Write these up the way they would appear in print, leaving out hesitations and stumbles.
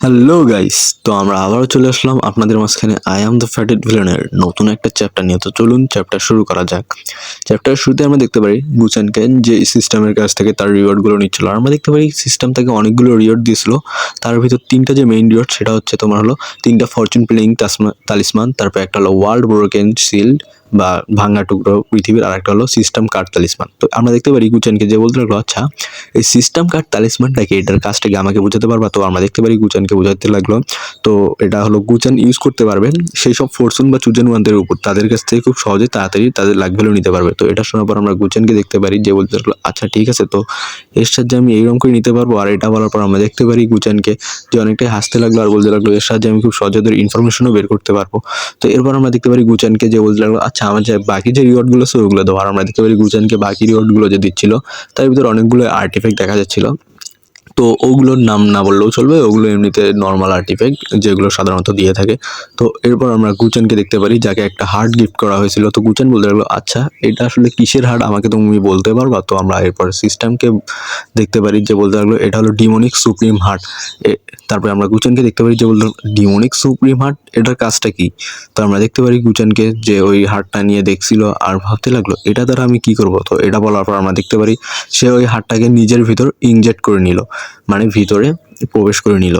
Hello guys, তো আমরা আবারও চলে আসলাম আপনাদের মাঝখানে আই অ্যাম দ্য ফ্যাটেড ভিলেনের নতুন একটা চ্যাপ্টার নিয়ে। তো চলুন চ্যাপ্টার শুরু করা যাক। চ্যাপ্টার শুরুতে আমরা দেখতে পারি গুচান কেন যে সিস্টেমের কাছ থেকে তার রিওয়ার্ডগুলো নিচ্ছিল। আর আমরা দেখতে পারি সিস্টেম তাকে অনেকগুলো রিওয়ার্ড দিয়েছিল। তার ভিতর তিনটা যে মেইন রিওয়ার্ড সেটা হচ্ছে তোমার হলো তিনটা ফরচুন প্লেইং তালিসমান, তারপর একটা হলো ওয়ার্ল্ড ব্রোকেন শিল্ড বা ভাঙা টুকরো পৃথিবীর, আর একটা হলো সিস্টেম কার্ড তালিসমান। তো আমরা দেখতে পারি গুচানকে যে বলতে লাগলো, আচ্ছা এই সিস্টেম কার্ড তালিসমানটাকে, এটার কাজটাকে আমাকে বোঝাতে পারবা? তো আমরা দেখতে পারি গুচানকে বোঝাতে লাগলো। তো এটা হলো গুচান ইউজ করতে পারবে সেই সব ফরচুন বা চুজেন ওয়ানদের উপর, তাদের কাছ থেকে খুব সহজে তাড়াতাড়ি তাদের লাক ভ্যালু নিতে পারবে। তো এটা শোনার পর আমরা গুচানকে দেখতে পারি যে বলতে লাগলো, আচ্ছা ঠিক আছে, তো এর সাহায্যে আমি এইরকম করে নিতে পারবো। আর এটা বলার পর আমরা দেখতে পারি গুচানকে যে অনেকটাই হাসতে লাগলো আর বলতে লাগলো, এর সাহায্যে আমি খুব সহজে ওদের ইনফরমেশনও বের করতে পারবো। তো এরপর আমরা দেখতে পারি গুচানকে যে বলতে লাগলো, আচ্ছা আমার যে বাকি যে রিওয়ার্ডগুলো আছে ওগুলো দাও। আর আমরা দেখতে পারি গুচানকে বাকি রিওয়ার্ডগুলো যে দিচ্ছিল তার ভিতরে অনেকগুলো আর্টিফ্যাক্ট দেখা যাচ্ছিল। তো ওগুলোর নাম না বললেও চলবে, ওগুলো এমনিতে নর্মাল আর্টিফ্যাক্ট যেগুলো সাধারণত দিয়ে থাকে। তো এরপর আমরা গুচানকে দেখতে পারি যাকে একটা হার্ট গিফট করা হয়েছিল। তো গুচান বলতে লাগলো, আচ্ছা এটা আসলে কিসের হার্ট আমাকে তুমি বলতে পারবা? তো আমরা এরপর সিস্টেমকে দেখতে পারি যে বলতে লাগলো, এটা হলো ডিমোনিক সুপ্রিম হার্ট। তারপরে আমরা গুচানকে দেখতে পারি যে বলতে ডিমোনিক সুপ্রিম হার্ট, এটার কাজটা কি? তো আমরা দেখতে পারি গুচানকে যে ওই হার্টটা নিয়ে দেখছিল আর ভাবতে লাগলো এটা দ্বারা আমি কি করব। তো এটা বলার পর আমরা দেখতে পারি সে ওই হার্টটাকে নিজের ভিতর ইনজেক্ট করে নিল, মানে ভিতরে প্রবেশ করে নিল।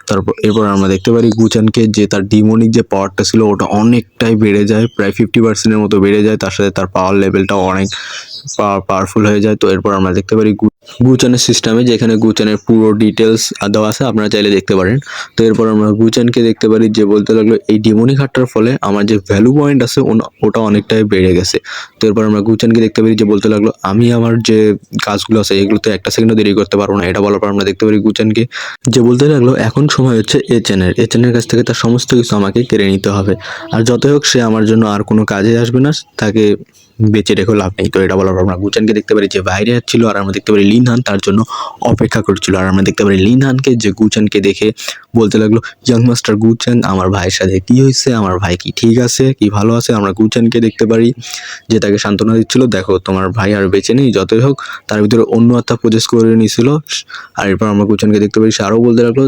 তারপর এরপর আমরা দেখতে পারি গুচানকে যে তার ডিমোনিক যে পাওয়ারটা ছিল ওটা অনেকটাই বেড়ে যায়, প্রায় 50%-এর মতো বেড়ে যায়। তার সাথে তার পাওয়ার লেভেলটাও অনেক পাওয়ারফুল হয়ে যায়। তো এরপর আমরা দেখতে পারি গুচানের সিস্টেমে, যেখানে গুচানের পুরো ডিটেলস দেওয়া আছে, আপনারা চাইলে দেখতে পারেন। তো এরপর আমরা গুচানকে দেখতে পারি যে বলতে লাগলো, এই ডিমোনিক হার্টটার ফলে আমার যে ভ্যালু পয়েন্ট আছে ওটা অনেকটাই বেড়ে গেছে। তো এরপর আমরা গুচানকে দেখতে পারি যে বলতে লাগলো, আমি আমার যে কাজগুলো আছে এগুলোতে একটা সেকেন্ডও দেরি করতে পারবো না। এটা বলার পর আমরা দেখতে পারি গুচানকে যে বলতে লাগলো, এখন সময় হচ্ছে এচেনের কাছ থেকে তার সমস্ত কিছু আমাকে কেড়ে নিতে হবে। আর যতই হোক সে আমার জন্য আর কোনো কাজে আসবে না, তাকে বেঁচে রেখেও লাভ নেই। তো এটা বলার পর আমরা গুচানকে দেখতে পারি যে বাইরে ছিল, আর আমরা দেখতে পারি লিনহান তার জন্য অপেক্ষা করছিল। আর আমরা দেখতে পারি লিনহানকে যে গুচানকে দেখে বলতে লাগলো, ইয়াং মাস্টার গুচান, আমার ভাইয়ের সাথে কি হয়েছে? আমার ভাই কি ঠিক আছে, কি ভালো আছে? আমরা গুচানকে দেখতে পারি যে তাকে সান্ত্বনা দিচ্ছিল, দেখো তোমার ভাই আর বেঁচে নেই। যতই হোক তার ভিতরে অন্য আত্মা প্রজেস করে নিয়েছিল। আর এরপর আমরা গুচানকে দেখতে পারি সে আরও বলতে লাগলো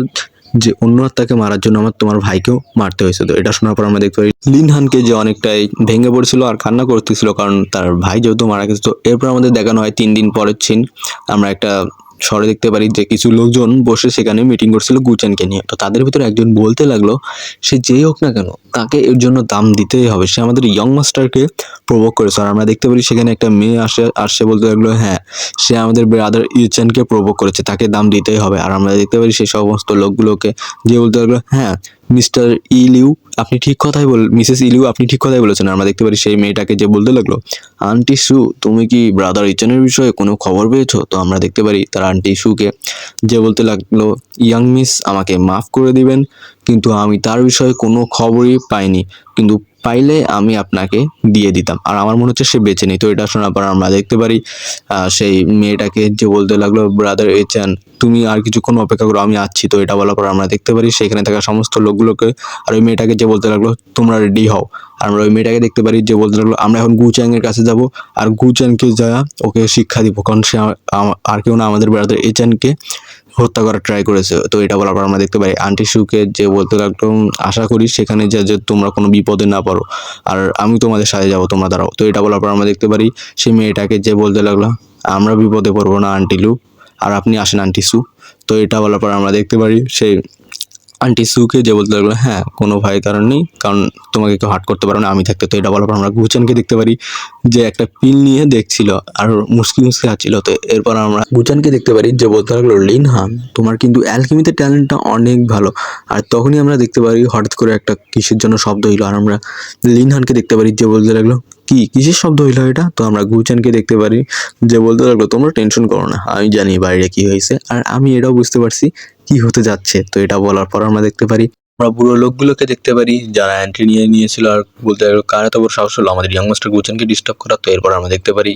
যে অন্য আত্মাকে মারার জন্য তোমার ভাইকেও মারতে হয়েছে। তো এটা শোনার পর আমরা দেখতে পারি লিনহানকে যে অনেকটাই ভেঙে পড়ছিল আর কান্না করতেছিল, কারণ তার ভাই যেহেতু মারা গেছে। তো এরপর আমাদের দেখানো হয় 3 দিন পরের সিন। আমরা একটা শহরে দেখতে পারি যে কিছু লোকজন বসে সেখানে মিটিং করছিল গুচানকে নিয়ে। তো তাদের ভিতরে একজন বলতে লাগলো, সে যেই হোক না কেন তাকে এর জন্য দাম দিতেই হবে, সে আমাদের ইয়ং মাস্টারকে প্রভোগ করেছে। আর আমরা দেখতে পারি সেখানে একটা মেয়ে আসে বলতে লাগলো, হ্যাঁ সে আমাদের ব্রাদার ইউচেনকে প্রভোগ করেছে, তাকে দাম দিতেই হবে। আর আমরা দেখতে পারি সেই সমস্ত লোকগুলোকে যে বলতে লাগলো, হ্যাঁ মিস্টার ইলিউ আপনি ঠিক কথাই মিসেস ইলিউ আপনি ঠিক কথাই বলেছেন। আমরা দেখতে পারি সেই মেয়েটাকে যে বলতে লাগলো, আন্টি সু তুমি কি ব্রাদার ইচেনের বিষয়ে কোনো খবর পেয়েছো? তো আমরা দেখতে পারি তার আন্টি সুকে যে বলতে লাগলো, ইয়াং মিস আমাকে মাফ করে দিবেন, কিন্তু আমি তার বিষয়ে কোনো খবরই পাইনি, কিন্তু পাইলে আমি আপনাকে দিয়ে দিতাম। আর আমার মনে হচ্ছে সে বেঁচে নেই। তো এটা শোনার পর আমরা দেখতে পারি সেই মেয়েটাকে যে বলতে লাগলো, ব্রাদার ইচেন তুমি আর কিছুক্ষণ অপেক্ষা করো, আমি আসছি। তো এটা বলার পর আমরা দেখতে পারি সেখানে থাকা সমস্ত লোকগুলোকে আর ওই মেয়েটাকে যে বলতে লাগলো, তোমরা রেডি হও। আর আমরা ওই মেয়েটাকে দেখতে পারি যে বলতে লাগলো, আমরা এখন গুচাং এর কাছে যাব আর গুচানকে যা ওকে শিক্ষা দিব, কারণ সে আর কেউ না, আমাদের ব্রাদার এচানকে হত্যা করার ট্রাই করেছে। তো এটা বলার পর আমরা দেখতে পাই আন্টি সুকে যে বলতে লাগলো, আশা করি সেখানে যে তোমরা কোনো বিপদে না পড়ো, আর আমি তোমাদের সাথে যাবো, তোমরা দাঁড়াও। তো এটা বলার পর আমরা দেখতে পারি সেই মেয়েটাকে যে বলতে লাগলো, আমরা বিপদে পড়বো না আন্টি লু, আর আপনি আসেন আন্টি সু। তো এটা বলার পর আমরা দেখতে পারি সেই আন্টি সুকে যে বলতে লাগলো, হ্যাঁ কোনো ভয় কারণ নেই, কারণ তোমাকে কেউ হার্ট করতে পারবে না আমি থাকতে। তো এটা বলার পর আমরা গুচানকে দেখতে পারি যে একটা পিল নিয়ে দেখছিল আর মুসকি মুসকি হাঁটছিল। তো এরপর আমরা গুচানকে দেখতে পারি যে বলতে লাগলো, লিনহান তোমার কিন্তু অ্যালকেমিতে ট্যালেন্টটা অনেক ভালো। আর তখনই আমরা দেখতে পারি হঠাৎ করে একটা কিসের জন্য শব্দ হইলো, আর আমরা লিনহানকে দেখতে পারি যে বলতে লাগলো, কিসের শব্দ হইলো এটা? তো আমরা গুচানকে দেখতে পারি যে বলতে লাগলো, তোমরা টেনশন করো না, আমি জানি বাইরে কি হয়েছে, আর আমি এটাও বুঝতে পারছি কি হতে যাচ্ছে। তো এটা বলার পর আমরা দেখতে পারি আমরা বুড়ো লোকগুলোকে দেখতে পারি যারা এন্ট্রি নিয়েছিল, আর বলতে লাগলো, কার এত বড় সাহস হলো আমাদের ইয়াং মাস্টার গুচানকে ডিস্টার্ব করা। তো এরপর আমরা দেখতে পারি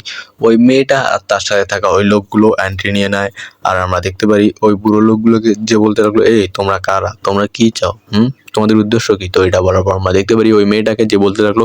ওই মেয়েটা আর তার সাথে থাকা ওই লোকগুলো এন্ট্রি নিয়ে নেয়। আর আমরা দেখতে পারি ওই বুড়ো লোকগুলোকে যে বলতে লাগলো, এই তোমরা কারা, তোমরা কি চাও, তোমাদের উদ্দেশ্য কি? তো এটা বলার পর আমরা দেখতে পারি ওই মেয়েটাকে যে বলতে লাগলো,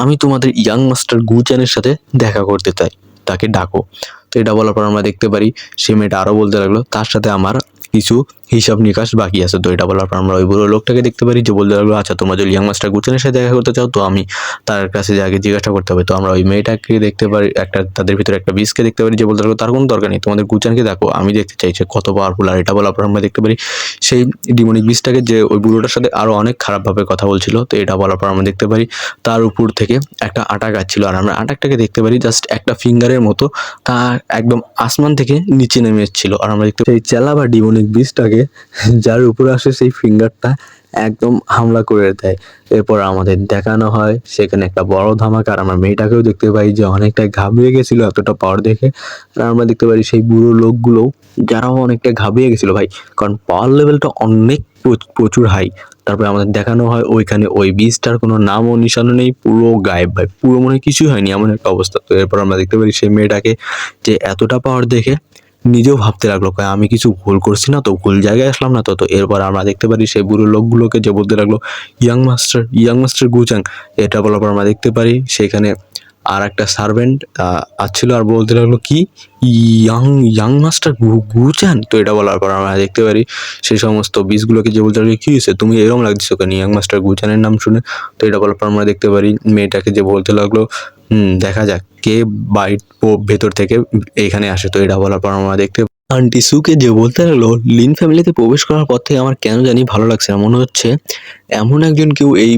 আমি তোমাদের ইয়াং মাস্টার গুচানের সাথে দেখা করতে চাই, তাকে ডাকো। তো এটা বলার পর আমরা দেখতে পারি সেই মেয়েটা আরো বলতে লাগলো, তার সাথে আমার কিছু হিসাব নিকাশ বাকি আছে। তো এটা বলার পর আমরা ওই বুড়ো লোকটাকে দেখতে পারি যে বলতে লাগলো আচ্ছা তোমরা যদি ইয়াং মাস্টার গুচেনের সাথে দেখা করতে চাও তো আমি তার কাছে আগে জিজ্ঞাসা করতে হবে। তো আমরা ওই মেয়েটাকে দেখতে পারি, একটা তাদের ভিতরে একটা বিষকে দেখতে পারি যে বলতে লাগলো তার কোনো দরকার নেই, তোমাদের গুচানকে দেখো, আমি দেখতে চাই যে কত পাওয়ারফুল। আর এটা বলার পর আমরা দেখতে পারি সেই ডিমনিক বিষটাকে যে ওই বুড়োটার সাথে আরো অনেক খারাপভাবে কথা বলছিল। তো এটা বলার পর আমরা দেখতে পারি তার উপর থেকে একটা আটাক আসছিল, আর আমরা আটাকটাকে দেখতে পারি জাস্ট একটা ফিঙ্গারের মতো তা একদম আসমান থেকে নিচে নেমে এসেছিল। আর আমরা দেখতে সেই চেলা বা ডিমনিক বিষটাকে যার উপরে আসে সেই ফিঙ্গারটা একদম হামলা করে দেয়। এরপর আমাদের দেখানো হয় সেখানে একটা বড় ধামাকা, আর আমরা মেয়েটাকেও দেখতে পাই যে অনেকটা ঘাবড়িয়ে গেছিল এতটা পাওয়ার দেখে। আর আমরা দেখতে পারি সেই বুড়ো লোকগুলো যারাও অনেকটা ঘাবড়িয়ে গেছিল ভাই, কারণ পাওয়ার লেভেলটা অনেক প্রচুর হাই। তারপরে আমাদের দেখানো হয় ওইখানে ওই বীজটার কোনো নাম ও নিশানো নেই, পুরো গায়েব ভাই, পুরো মনে হয় কিছুই হয়নি এমন একটা অবস্থা। তো এরপর আমরা দেখতে পারি সেই মেয়েটাকে যে এতটা পাওয়ার দেখে নিজেও ভাবতে লাগলো আমি কিছু ভুল করছি না তো, ভুল জায়গায় আসলাম না তো। তো এরপর আমরা দেখতে পারি সেই বুড়ো লোকগুলোকে যে বলতে লাগলো ইয়াং মাস্টার গুচাং। এটা বলার পর আমরা দেখতে পারি সেখানে আর একটা সার্ভেন্ট আসছিল আর বলতে লাগলো কি ইয়াং মাস্টার গুচান। তো এটা বলার পর আমরা দেখতে পারি সেই সমস্ত বীজগুলোকে যে বলতে লাগলো কি হয়েছে তুমি এরকম লাগছে কেন ইয়াং মাস্টার গুচানের নাম শুনে। তো এটা বলার পর আমরা দেখতে পারি মেয়েটাকে যে বলতে লাগলো দেখা যাক কে বাইর ভেতর থেকে এখানে আসে। তো এটা বলার পর আমরা দেখতে আন্টি সুকে যে বলতে লাগলো লিন ফ্যামিলিতে প্রবেশ করার পর থেকে আমার কেন জানি ভালো লাগছে না, মনে হচ্ছে এমন একজন কেউ এই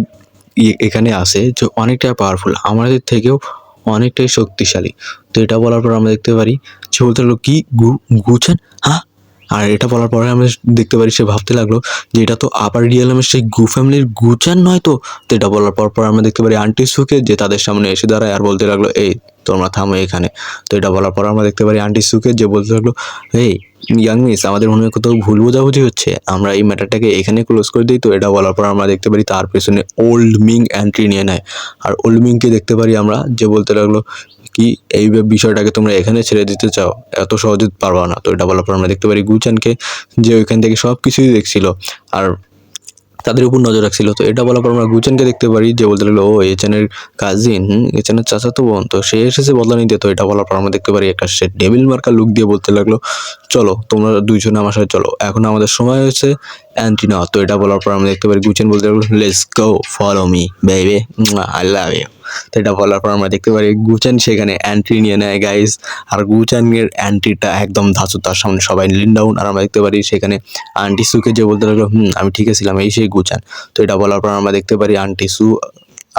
এখানে আসে যে অনেকটা পাওয়ারফুল, আমাদের থেকেও অনেকটাই শক্তিশালী। তো এটা বলার পর আমরা দেখতে পারি সে বলতে লাগলো কি গুছেন হ্যাঁ। আর এটা বলার পরে আমরা দেখতে পারি সে ভাবতে লাগলো যে এটা তো আপার রিয়েলামের সেই গু ফ্যামিলির গুচান নয় তো। তো এটা বলার পর আমরা দেখতে পারি আন্টি সুকে যে তাদের সামনে এসে দাঁড়ায় আর বলতে লাগলো এই তোমরা থামো এখানে। তো এটা বলার পর আমরা দেখতে পারি আন্টি সুকে যে বলতে লাগলো এই ইয়াং মিস আমাদের মনে হয় কোথাও ভুল বোঝাবুঝি হচ্ছে, আমরা এই ম্যাটারটাকে এখানে ক্লোজ করে দিই। তো এটা বলার পর আমরা দেখতে পারি তার পেছনে ওল্ড মিং এন্ট্রি নিয়ে নেয়, আর ওল্ড মিংকে দেখতে পারি আমরা যে বলতে লাগলো কি এই বিষয়টাকে তোমরা এখানে ছেড়ে দিতে চাও, এত সহজে পারবা না। তো এটা বলার পর আমরা দেখতে পারি গুচানকে যে ওইখান থেকে সব কিছুই দেখছিল আর তাদের উপর নজর রাখছিল। তো এটা বলার পর আমরা গুচানকে দেখতে পারি যে বলতে লাগলো ও এচেনের কাজিন, এচেনের চাচাতো বোন, তো সে এসেছে বদলা নিতে। তো এটা বলার পর আমরা দেখতে পারি একটা সে ডেভিল মার্কা লুক দিয়ে বলতে লাগলো চলো তোমরা দুইজনে আমার সাথে চলো, এখন আমাদের সময় হয়েছে এন্ট্রি নেওয়া। তো এটা বলার পর আমরা দেখতে পারি গুচেন বলতে লাগলো let's go follow me baby I love you. তো এটা বলার পর আমরা দেখতে পারি গুচেন সেখানে এন্ট্রি নিয়ে নেয় গাইজ, আর গুচানের এন্ট্রিটা একদম ধাঁচু, তার সামনে সবাই লিন ডাউন। আর আমরা দেখতে পারি সেখানে আন্টি সুকে যে বলতে লাগলো আমি ঠিক ছিলাম এই সেই গুচান। তো এটা বলার পর আমরা দেখতে পারি আন্টি সু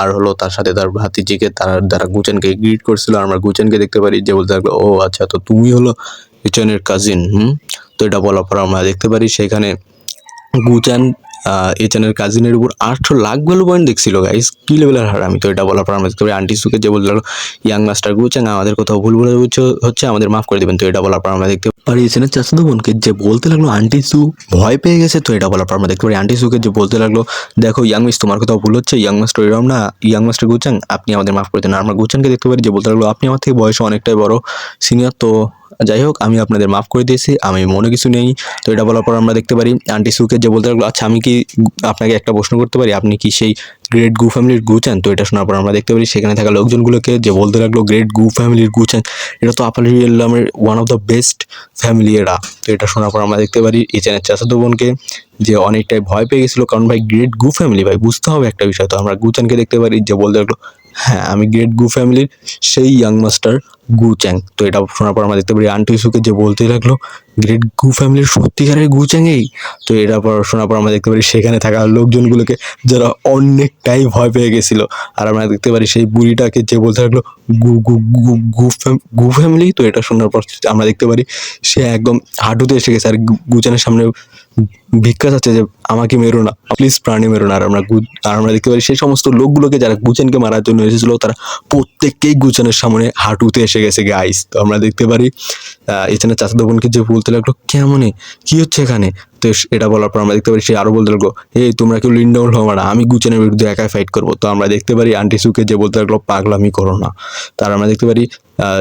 আর হলো তার সাথে তার ভাতিজিকে তার দ্বারা গুচানকে গ্রিট করছিল। আর আমরা গুচানকে দেখতে পারি যে বলতে লাগলো ও আচ্ছা তো তুমি হলো গুচানের কাজিন। তো এটা বলার পর আমরা দেখতে পারি সেখানে গুচান এচানের কাজিনের উপর 800 লাখ ভ্যালু পয়েন্ট দেখছিল গাইস, কি লেভেলের হারামি। তো এটা বলার পর আমরা দেখতে পারি আন্টি সুকে যে বলতে লাগলো ইয়াং মাস্টার গুচান আমাদের কোথাও ভুল বলে হচ্ছে আমাদের মাফ করে দেবেন। তো এটা বলার পর আমরা দেখতে পারি এচানের চাচাতো বোনকে যে বলতে লাগলো আন্টি সু ভয় পেয়ে গেছে। তো এটা বলার পর আমরা দেখতে পারি আন্টি সুকে যে বলতে লাগলো দেখো ইয়াং মিস তোমার কোথাও ভুল হচ্ছে, ইয়াং মাস্টার এরকম না, ইয়াং মাস্টার গুচান আপনি আমাদের মাফ করে দেন। আর আমরা গুচানকে দেখতে পারি যে বলতে লাগলো আপনি আমার থেকে বয়সে অনেকটাই বড় সিনিয়র, তো যাই হোক আমি আপনাদের মাফ করে দিয়েছি, আমি মনে কিছু নেই। তো এটা বলার পর আমরা দেখতে পারি আন্টি সুকে যে বলতে লাগলো আচ্ছা আমি কি আপনাকে একটা প্রশ্ন করতে পারি, আপনি কি সেই গ্রেট গু ফ্যামিলির গুচান? তো এটা শোনার পর আমরা দেখতে পারি সেখানে থাকা লোকজনগুলোকে যে বলতে লাগলো গ্রেট গু ফ্যামিলির গুচান এটা তো আপার রিয়েলামের one of the best family এরা। তো এটা শোনার পর আমরা দেখতে পারি এচানের চাচাতো বোনকে যে অনেকটাই ভয় পেয়ে গেছিলো, কারণ ভাই গ্রেট গু ফ্যামিলি ভাই বুঝতে হবে একটা বিষয়। তো আমরা গুচানকে দেখতে পারি যে বলতে লাগলো হ্যাঁ আমি গ্রেট গু ফ্যামিলির সেই ইয়াং মাস্টার গুচ্যাং। তো এটা শোনার পর আমরা দেখতে পারি আন্টি সুকে যে বলতে লাগলো গ্রেট গু ফ্যামিলির সত্যিকারের গুচ্যাং এই। তো এটা পর শোনার পর আমরা দেখতে পারি সেখানে থাকা লোকজনগুলোকে যারা অনেকটাই ভয় পেয়ে গেছিল। আর আমরা দেখতে পারি সেই বুড়িটাকে যে বলতে লাগলো গু গু গু গু ফ্যামিলি। তো এটা শোনার পর আমরা দেখতে পারি সে একদম হাঁটুতে এসে গেছে আর গুচানের সামনে ভিক্ষা চাচ্ছে যে আমাকে মেরো না প্লিজ, প্রাণী মেরো না। আর আমরা দেখতে পারি সেই সমস্ত লোকগুলোকে যারা গুচানকে মারার জন্য এসেছিল তারা প্রত্যেককেই গুচানের সামনে হাঁটুতে এসে গেছে গাইস। তো আমরা দেখতে পারি এখানে চাচাতো বোনকে যে বলতে লাগলো কেমনে কি হচ্ছে এখানে। তো এটা বলার পর আমরা দেখতে পারি সে আরো বলতে লাগলো এই তোমরা কেউ লিন ডাউন হও না, আমি গুচানের বিরুদ্ধে একাই ফাইট করবো। তো আমরা দেখতে পারি আন্টি সুকে যে বলতে লাগলো পাগলামি করো না। তার আমরা দেখতে পারি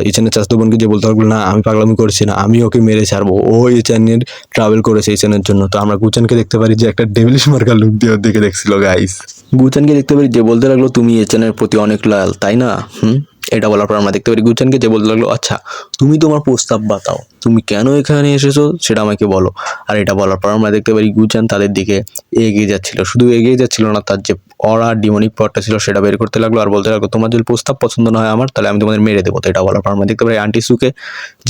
ইচানের চাচাতো বোনকে যে বলতে লাগলো না আমি পাগলামি করছি না, আমি ওকে মেরে ছাড়বো, ও ইচানের ট্রাভেল করেছে ইচানের জন্য। তো আমরা গুচানকে দেখতে পারি যে একটা ডেভিলিশ মার্কা লুক দিয়ে ওর দিকে দেখছিল গাইস। গুচানকে দেখতে পারি যে বলতে লাগলো তুমি ইচানের প্রতি অনেক লয়াল তাই না। এটা বলার পর আমরা দেখতে পারি গুচানকে যে বলতে লাগলো আচ্ছা তুমি তোমার প্রস্তাব বাতাও। তুমি কেন এখানে এসেছো সেটা আমাকে বলো। আর এটা বলার পর আমরা দেখতে পারি গুচান তাদের দিকে এগিয়ে যাচ্ছিল, শুধু এগিয়ে যাচ্ছিল না, তার যে অরা ডিমনিক পাওয়ারটা ছিল সেটা বের করতে লাগলো আর বলতে লাগলো তোমার যদি প্রস্তাব পছন্দ না হয় আমার, তাহলে আমি তোমাদের মেরে দেবো। তো এটা বলার পর আমরা দেখতে পারি আন্টি সুকে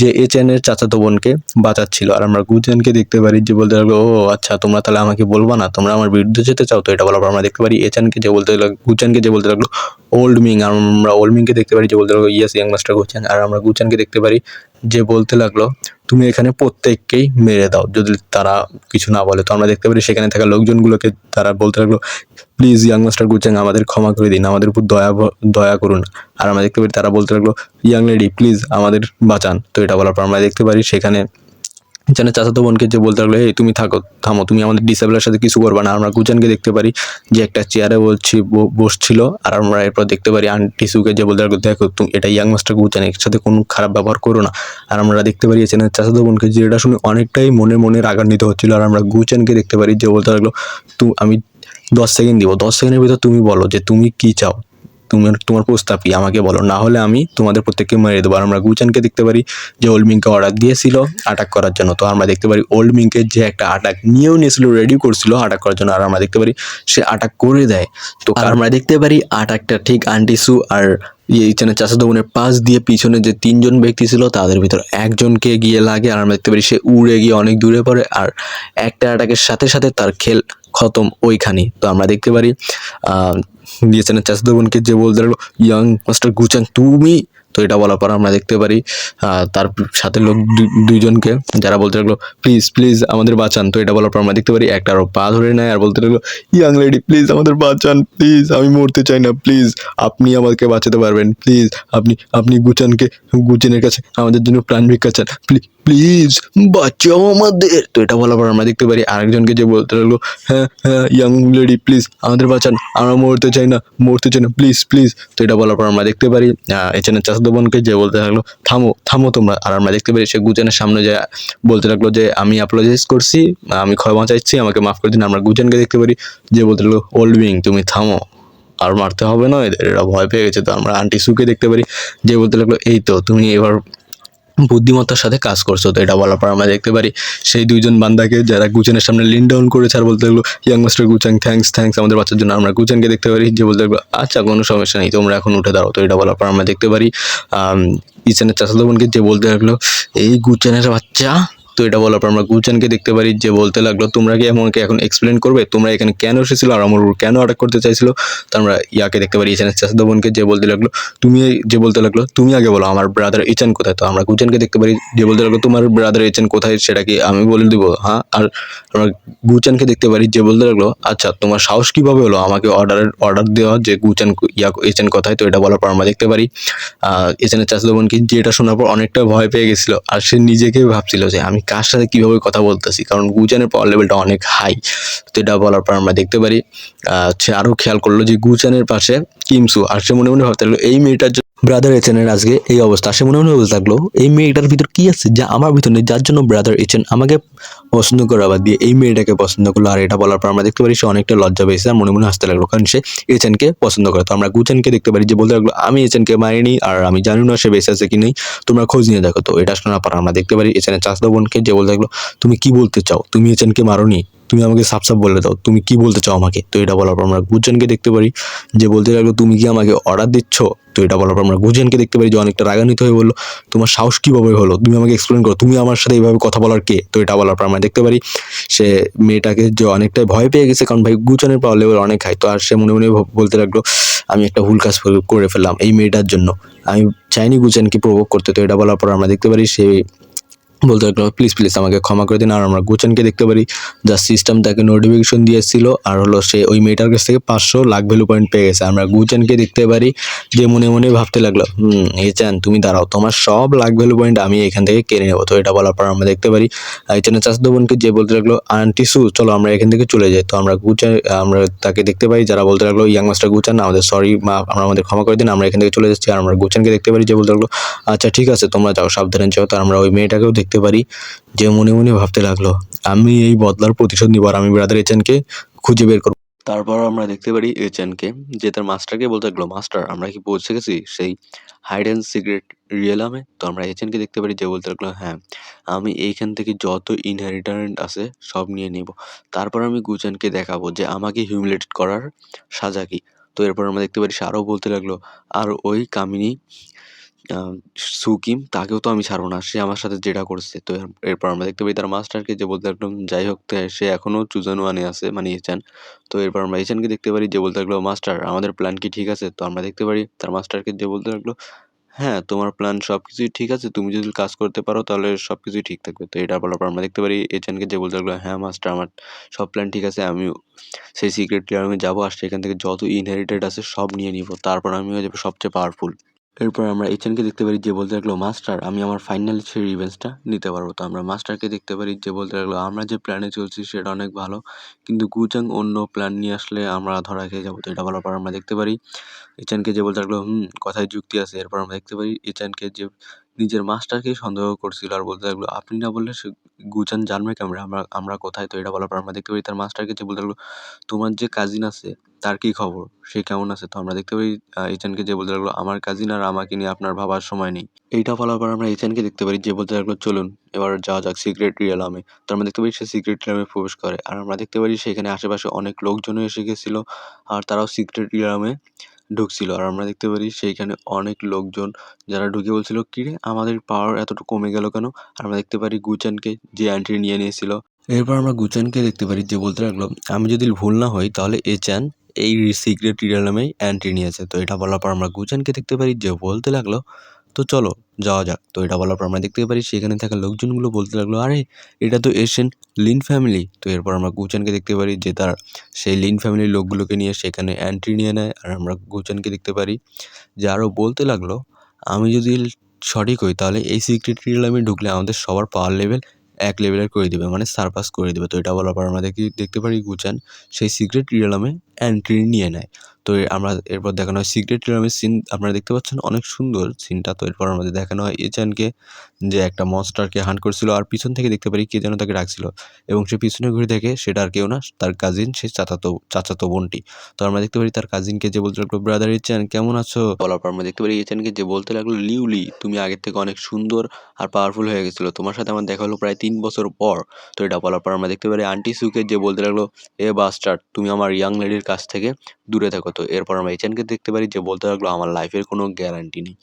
যে এচেনের চাচাতো বোনকে বাঁচাচ্ছিল, আর আমরা গুচানকে দেখতে পারি যে বলতে লাগলো ও আচ্ছা তোমরা তাহলে আমাকে বলবা না, তোমরা আমার বিরুদ্ধে যেতে চাও। তো এটা বলার পর আমরা দেখতে পারি এচানকে যে বলতে লাগলো গুচানকে যে বলতে লাগলো ওল্ড মিং, আর আমরা ওল্ড মিংকে দেখতে পারি যে বলতে লাগলো ইয়েস ইয়াং মাস্টার গুচান, আর আমরা গুচানকে দেখতে পারি যে বলতে লাগলো তুমি এখানে প্রত্যেককেই মেরে দাও যদি তারা কিছু না বলে। তো আমরা দেখতে পারি সেখানে থাকা লোকজনগুলোকে তারা বলতে লাগলো প্লিজ ইয়াং মাস্টার গুচাং আমাদের ক্ষমা করে দিন, আমাদের উপর দয়া করুন। আর আমরা দেখতে পারি তারা বলতে লাগলো ইয়াং লেডি প্লিজ আমাদের বাঁচান। তো এটা বলার পর আমরা দেখতে পারি সেখানে জানে চাচাতো বোনকে যে বলতে লাগলো এই তুমি থামো, তুমি আমাদের ডিসেবলের সাথে কিছু করবে না। আমরা গুচানকে দেখতে পারি যে একটা চেয়ারে বসছিল, আর আমরা এরপর দেখতে পারি আন্টি সুকে যে বলতে লাগলো দেখো তুমি এটা ইয়াং মাস্টার গুচান, এর সাথে কোনো খারাপ ব্যবহার করো না। আর আমরা দেখতে পারি এখানে চাচাতো বোনকে যে এটা শুনে অনেকটাই মনে রাগান্বিত হচ্ছিল, আর আমরা গুচানকে দেখতে পারি যে বলতে লাগলো আমি 10 সেকেন্ড দিব, 10 সেকেন্ডের ভিতর তুমি বলো যে তুমি কি চাও, তোমার প্রস্তাব কি আমাকে বলো, না হলে আমি তোমাদের প্রত্যেককে মেরে দেবো। আর আমরা গুচানকে দেখতে পারি যে ওল্ড মিংকে অর্ডার দিয়েছিল অ্যাটাক করার জন্য। তো আমরা দেখতে পারি ওল্ড মিংকে যে একটা অ্যাটাক নিয়েও নিয়েছিল, রেডি করছিল অ্যাটাক করার জন্য, আর আমরা দেখতে পারি সে অ্যাটাক করে দেয়। তো আমরা দেখতে পারি অ্যাটাকটা ঠিক আন্টি সু আর এইখানে চাচাতো বোনের পাশ দিয়ে পিছনে যে 3জন ব্যক্তি ছিল তাদের ভিতর একজনকে গিয়ে লাগে, আর আমরা দেখতে পারি সে উড়ে গিয়ে অনেক দূরে পড়ে, আর একটা অ্যাটাকের সাথে সাথে তার খেল খতম ওইখানেই। তো আমরা দেখতে পারি দিয়েছেন চাচাতো বোনকে যে বলতে লাগলো ইয়াং মাস্টার গুচাং তুমি। তো এটা বলার পর আমরা দেখতে পারি তার সাথে লোক দুইজনকে যারা বলতে লাগলো প্লিজ প্লিজ আমাদের বাঁচান। তো এটা বলার পর আমরা দেখতে পারি একটা আরো পা ধরে নেয় আর বলতে লাগলো ইয়াং লেডি প্লিজ আমাদের বাঁচান, প্লিজ আমি মরতে চাই না, প্লিজ আপনি আমাকে বাঁচাতে পারবেন, প্লিজ আপনি গুচানের কাছে আমাদের জন্য প্রাণ ভিক্ষা চান, প্লিজ বাঁচাও আমাদের। তো এটা বলার পর আমরা দেখতে পারি আরেকজনকে যে বলতে লাগলো হ্যাঁ ইয়াং লেডি প্লিজ আমাদের বাঁচান, আমরা মরতে চাই না প্লিজ। তো এটা বলার পর আমরা দেখতে পারি এখানে চাচাতো বোনকে যে বলতে লাগলো থামো তোমরা। আর আমরা দেখতে পারি সে গুচানের সামনে যে বলতে লাগলো যে আমি অ্যাপোলজাইজ করছি, আমি ক্ষমা চাইছি, আমাকে মাফ করে দিন। আমরা গুচানকে দেখতে পারি যে বলতে লাগলো ওল্ড উইং তুমি থামো, আর মারতে হবে না এদের, এরা ভয় পেয়ে গেছে। তো আমরা আন্টি সুকে দেখতে পারি যে বলতে লাগলো এই তো তুমি এবার বুদ্ধিমত্তার সাথে কাজ করছো। তো এটা বলার পর আমরা দেখতে পারি সেই দুইজন বান্দাকে যারা গুচানের সামনে লিন ডাউন করেছে আর বলতে লাগলো ইয়াং মাস্টার গুচাং থ্যাঙ্কস আমাদের বাচ্চার জন্য। আমরা গুচানকে দেখতে পারি যে বলতে লাগলো আচ্ছা কোনো সমস্যা নেই, তোমরা এখন উঠে দাঁড়াও। তো এটা বলার পর আমরা দেখতে পারি ইচানের চাচাতো বোনকে যে বলতে লাগলো এই গুচানের বাচ্চা। তো এটা বলার পর আমরা গুচানকে দেখতে পারি যে বলতে লাগলো তোমরা কি আমাকে এখন এক্সপ্লেন করবে তোমরা এখানে কেন এসেছিল আর আমার উপর কেন অ্যাটাক করতে চাইছিল। তো আমরা ইয়াকে দেখতে পারি ইচানের চাচাতো বোনকে যে বলতে লাগলো তুমি আগে বলো আমার ব্রাদার ইচান কোথায়। তো আমরা গুচানকে দেখতে পারি যে বলতে লাগলো তোমার ব্রাদার ইচান কোথায় সেটা কি আমি বলে দিব, হ্যাঁ। আর আমরা গুচানকে দেখতে পারি যে বলতে লাগলো আচ্ছা তোমার সাহস কিভাবে হলো আমাকে অর্ডার দেওয়া যে ইচান কোথায়। তো এটা বলার পর আমরা দেখতে পারি ইচানের চাচাতো বোনকে যেটা শোনার পর অনেকটা ভয় পেয়ে গেছিল, আর সে নিজেকে ভাবছিল যে আমি কার সাথে কিভাবে কথা বলতেছি, কারণ গুচানের পাওয়ার লেভেলটা অনেক হাই। তো এটা বলার পর আমরা দেখতে পারি সে আরো খেয়াল করলো যে গুচানের পাশে কিমসু, আর সে মনে ভাবতে লাগলো এই মেয়েটার ব্রাদার এচেনের আজকে এই অবস্থা। সে মনে বলতে লাগলো এই মেয়েটার ভিতর কি আছে যা আমার ভিতর নেই, যার জন্য ব্রাদার এচেন আমাকে পছন্দ করে আবার দিয়ে এই মেয়েটাকে পছন্দ করলো। আর এটা বলার পর আমরা দেখতে পারি সে অনেকটা লজ্জা পেয়েছে আর মনে হাসতে লাগলো, কারণ সে এচেনকে পছন্দ করে। তো আমরা গুচানকে দেখতে পারি যে বলতে লাগলো আমি এচেনকে মারিনি আর আমি জানি না সে বেঁচে আছে কি নেই, তোমরা খোঁজ নিয়ে দেখো। তো এটা শোনার পর আমরা দেখতে পারি এচেনের চাচাতো বোনকে যে বলতে লাগলো তুমি কি বলতে চাও, তুমি এচেনকে মারোনি, তুমি আমাকে সাফ বলে দাও তুমি কি বলতে চাও আমাকে। তো এটা বলার পর আমরা গুচানকে দেখতে পারি যে বলতে লাগলো তুমি কি আমাকে অর্ডার দিচ্ছ। তো এটা বলার পর আমরা গুচানকে দেখতে পারি যে অনেকটা রাগান্বিত হয়ে বললো তোমার সাহস কিভাবে হলো, তুমি আমাকে এক্সপ্লেন করো, তুমি আমার সাথে এইভাবে কথা বলার কে। তো এটা বলার পর আমরা দেখতে পারি সে মেয়েটাকে যে অনেকটাই ভয় পেয়ে গেছে, কারণ ভাই গুচানের পাওয়ার লেভেল অনেক হাই। তো আর সে মনে বলতে লাগলো আমি একটা ভুল কাজ করে ফেললাম এই মেয়েটার জন্য, আমি চাইনি গুচানকে প্রভোগ করতে। তো এটা বলার পর আমরা দেখতে পারি সে বলতে লাগলো প্লিজ আমাকে ক্ষমা করে দিন। আর আমরা গুচানকে দেখতে পারি যা সিস্টেম তাকে নোটিফিকেশন দিয়েছিল আর হলো সে ওই মেয়েটার কাছ থেকে 500 লাখ ভ্যালু পয়েন্ট পেয়ে গেছে। আমরা গুচানকে দেখতে পারি যে মনে ভাবতে লাগলো এচান তুমি দাঁড়াও, তোমার সব লাখ ভ্যালু পয়েন্ট আমি এখান থেকে কেড়ে নেবো। তো এটা বলার পর আমরা দেখতে পারি এচানের চাচাতো বোনকে যে বলতে লাগলো আন্টি সু চলো আমরা এখান থেকে চলে যাই। তো আমরা তাকে দেখতে পাই যারা বলতে লাগলো ইয়াং মাস্টার গুচান আমাদের সরি আমরা আমাদের ক্ষমা করে দিন, আমরা এখান থেকে চলে যাচ্ছি। আর আমরা গুচানকে দেখতে পারি যে বলতে লাগলো আচ্ছা ঠিক আছে তোমরা যাও সাবধানে যাও। তো আমরা ওই মেয়েটাকেও দেখতে পারি যে মনে ভাবতে লাগলো আমি এই বদলার প্রতিশোধ নিব আর আমি ব্রাদার এচানকে খুঁজে বের করবো। তারপর আমরা দেখতে পারি এচেনকে, যে তার মাস্টারকে বলতে লাগলো, মাস্টার আমরা কি পৌঁছে গেছি সেই হাইড অ্যান্ড সিক্রেট রিয়েলামে? তো আমরা এচেনকে দেখতে পারি যে বলতে লাগলো, হ্যাঁ আমি এইখান থেকে যত ইনহেরিটেন্ট আছে সব নিয়ে নিব, তারপর আমি গুচেনকে দেখাবো যে আমাকে হিউমিলেট করার সাজা কি। তো এরপর আমরা দেখতে পারি সে আরও বলতে লাগলো, আর ওই কামিনী সুকিম তাকেও তো আমি ছাড়বো না, সে আমার সাথে যেটা করছে। তো এরপর আমরা দেখতে পাই তার মাস্টারকে যে বলতে লাগলো, যাই হোক সে এখনো চুজন ওয়ানে আছে, মানে ইচান। তো এরপর আমরা ইচানকে দেখতে পারি যে বলতে লাগলো, মাস্টার আমাদের প্ল্যান কি ঠিক আছে? তো আমরা দেখতে পারি তার মাস্টারকে যে বলতে লাগলো, হ্যাঁ তোমার প্ল্যান সবকিছুই ঠিক আছে, তুমি যদি কাজ করতে পারো তাহলে সবকিছুই ঠিক থাকবে। তো এটা বলার পর আমরা দেখতে পারি এচানকে যে বলতে লাগলো, হ্যাঁ মাস্টার আমার সব প্ল্যান ঠিক আছে, আমি সেই সিক্রেট ক্লিয়ারুমে যাবো আর সেখান থেকে যত ইনহেরিটেড আছে সব নিয়ে নিব, তারপর আমি হয়ে যাবো সবচেয়ে পাওয়ারফুল। এরপর আমরা এইচেনকে দেখতে পারি যে বলতে লাগলো, মাস্টার আমি আমার ফাইনাল সেই রিভেঞ্জটা নিতে পারবো। তো আমরা মাস্টারকে দেখতে পারি যে বলতে লাগলো, আমরা যে প্ল্যানে চলছি সেটা অনেক ভালো, কিন্তু গুচাং অন্য প্ল্যান নিয়ে আসলে আমরা ধরা খেয়ে যাবো। তো এটা বলার পর আমরা দেখতে পারি ইচানকে যে বলতে লাগলো, কথায় যুক্তি আছে। এরপর আমরা দেখতে পারি ইচানকে যে নিজের মাস্টারকেই সন্দেহ করছিল আর বলতে লাগলো, আপনি না বললে সে গুচান জানবে কেমনে আমরা আমরা কোথায়? তো এটা বলার পর আমরা দেখতে পারি তার মাস্টারকে যে বলতে লাগলো, তোমার যে কাজিন আছে তার কি খবর, সে কেমন আছে? তো আমরা দেখতে পারি ইচানকে যে বলতে লাগলো, আমার কাজিন আর আমাকে নিয়ে আপনার ভাবার সময় নেই। এইটা বলার পর আমরা ইচানকে দেখতে পারি যে বলতে লাগলো, চলুন এবার যাওয়া যাক সিক্রেট রিয়েলামে। তো আমরা দেখতে পারি সে সিক্রেট রিয়েলামে প্রবেশ করে আর আমরা দেখতে পারি সেখানে আশেপাশে অনেক লোকজনও এসে গেছিল আর তারাও সিক্রেট রিয়েলামে ঢুকছিল। আর আমরা দেখতে পারি সেইখানে অনেক লোকজন যারা ঢুকে বলছিল, কিরে আমাদের পাওয়ার এতটুকু কমে গেল কেন? আর আমরা দেখতে পারি গুচানকে যে এন্ট্রি নিয়ে নিয়েছিল। এরপর আমরা গুচানকে দেখতে পারি যে বলতে লাগলো, আমি যদি ভুল না হই তাহলে এচান এই সিক্রেট রিয়েলামেই এন্ট্রি নিয়েছে। তো এটা বলার পর আমরা গুচানকে দেখতে পারি যে বলতে লাগলো, তো চলো যাওয়া যাক। তো এটা বলার পর আমরা দেখতে পারি সেখানে থাকা লোকজনগুলো বলতে লাগলো, আরে এটা তো এশিয়ান লিন ফ্যামিলি। তো এরপর আমরা গুচানকে দেখতে পারি যে তার সেই লিন ফ্যামিলির লোকগুলোকে নিয়ে সেখানে এন্ট্রি নিয়ে নেয়। আর আমরা গুচানকে দেখতে পারি যে আরও বলতে লাগলো, আমি যদি সঠিক হই তাহলে এই সিক্রেট রিয়েলামে ঢুকলে আমাদের সবার পাওয়ার লেভেল এক লেভেলের করে দিবে, মানে সারপাস করে দিবে। তো এটা বলার পর আমরা দেখতে পারি গুচান সেই সিক্রেট রিয়েলামে এন্ট্রি নিয়ে নেয়। তো আমরা এরপর দেখানো হয় সিক্রেট রিয়েলামের সিন, আপনারা দেখতে পাচ্ছেন অনেক সুন্দর সিনটা। তো এরপর আমাদের দেখানো হয় এচানকে যে একটা মনস্টারকে হান্ট করছিল আর পিছন থেকে দেখতে পারি কে যেন তাকে ডাকছিল এবং সে পিছনে ঘুরে দেখে সেটা আর কেউ না, তার কাজিন, সে চাচাতো বোনটি। তো আমরা দেখতে পারি তার কাজিনকে যে বলতে লাগলো, ব্রাদার ইচান কেমন আছো? বলার পর আমরা দেখতে পারি ইচানকে যে বলতে লাগলো, লিউলি তুমি আগের থেকে অনেক সুন্দর আর পাওয়ারফুল হয়ে গেছিলো, তোমার সাথে আমার দেখা হলো প্রায় 3 বছর পর। তো এটা বলার পর আমরা দেখতে পারি আন্টি সুকে যে বলতে লাগলো, এ বাস্টার্ড তুমি আমার ইয়াং লেডির কাছ থেকে দূরে থাকো। তো এরপর আমরা ইচানকে দেখতে পারি যে বলতে লাগলো, আমার লাইফের কোনো গ্যারান্টি নেই,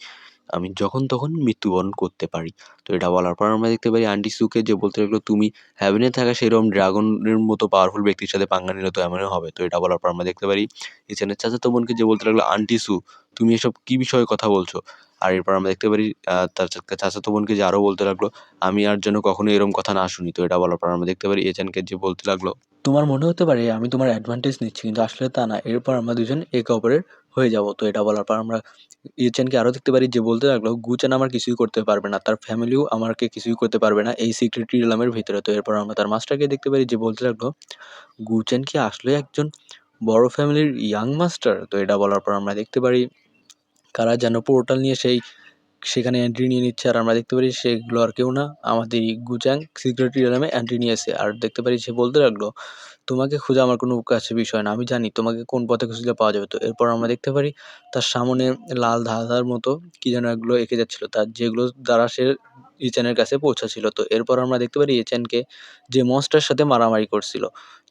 আমি যখন তখন মৃত্যুবরণ করতে পারি। তো এটা বলার পর আমরা দেখতে পারি আন্টি সুকে যে বলতে লাগলো, তুমি হ্যাভেনে থাকা সেরকম ড্রাগনের মতো পাওয়ারফুল ব্যক্তির সাথে পাঙ্গা নিলে তো এমনই হবে। তো এটা বলার পর আমরা দেখতে পারি ইচানের চাচাতো বোনকে যে বলতে লাগলো, আন্টি সু তুমি এসব কি বিষয়ে কথা বলছো? আর এরপর আমরা দেখতে পারি তার চাচাতো বোনকে যে আরও বলতে লাগলো, আমি আর যেন কখনো এরকম কথা না শুনি। তো এটা বলার পর আমরা দেখতে পারি এচানকে যে বলতে লাগলো, তোমার মনে হতে পারে আমি তোমার অ্যাডভান্টেজ নিচ্ছি, কিন্তু আসলে তা না, এরপর আমরা দুজন একে অপরের হয়ে যাব। তো এটা বলার পর আমরা ইউচেনকে আরও দেখতে পারি যে বলতে লাগলো, গুচেন আমার কিছুই করতে পারবে না, তার ফ্যামিলিও আমাকে কিছুই করতে পারবে না এই সিক্রেট রিয়েলামের ভিতরে। তো এরপর আমরা তার মাস্টারকে দেখতে পারি যে বলতে লাগলো, গুচেন কি আসলে একজন বড় ফ্যামিলির ইয়াং মাস্টার? তো এটা বলার পর আমরা দেখতে পারি কারা যেন পোর্টাল নিয়ে সেখানে এন্ট্রি নিয়ে নিচ্ছে আর আমরা দেখতে পারি সেগুলো আর কেউ না, আমাদেরই গুচ্যাং সিক্রেট রিয়েলামে এন্ট্রি নিয়েছে। আর দেখতে পারি সে বলতে লাগলো, তোমাকে খোঁজা আমার কোনো কাছে বিষয় না, আমি জানি তোমাকে কোন পথে খুঁজলে পাওয়া যাবে। তো এরপর আমরা দেখতে পারি তার সামনে লাল ধাঁধার মতো কি যেন এগুলো এঁকে যাচ্ছিল, তার যেগুলো দ্বারা সে ইচেনের কাছে পৌঁছাছিল। তো এরপর আমরা দেখতে পারি এচেনকে যে মনস্টারের সাথে মারামারি করছিল।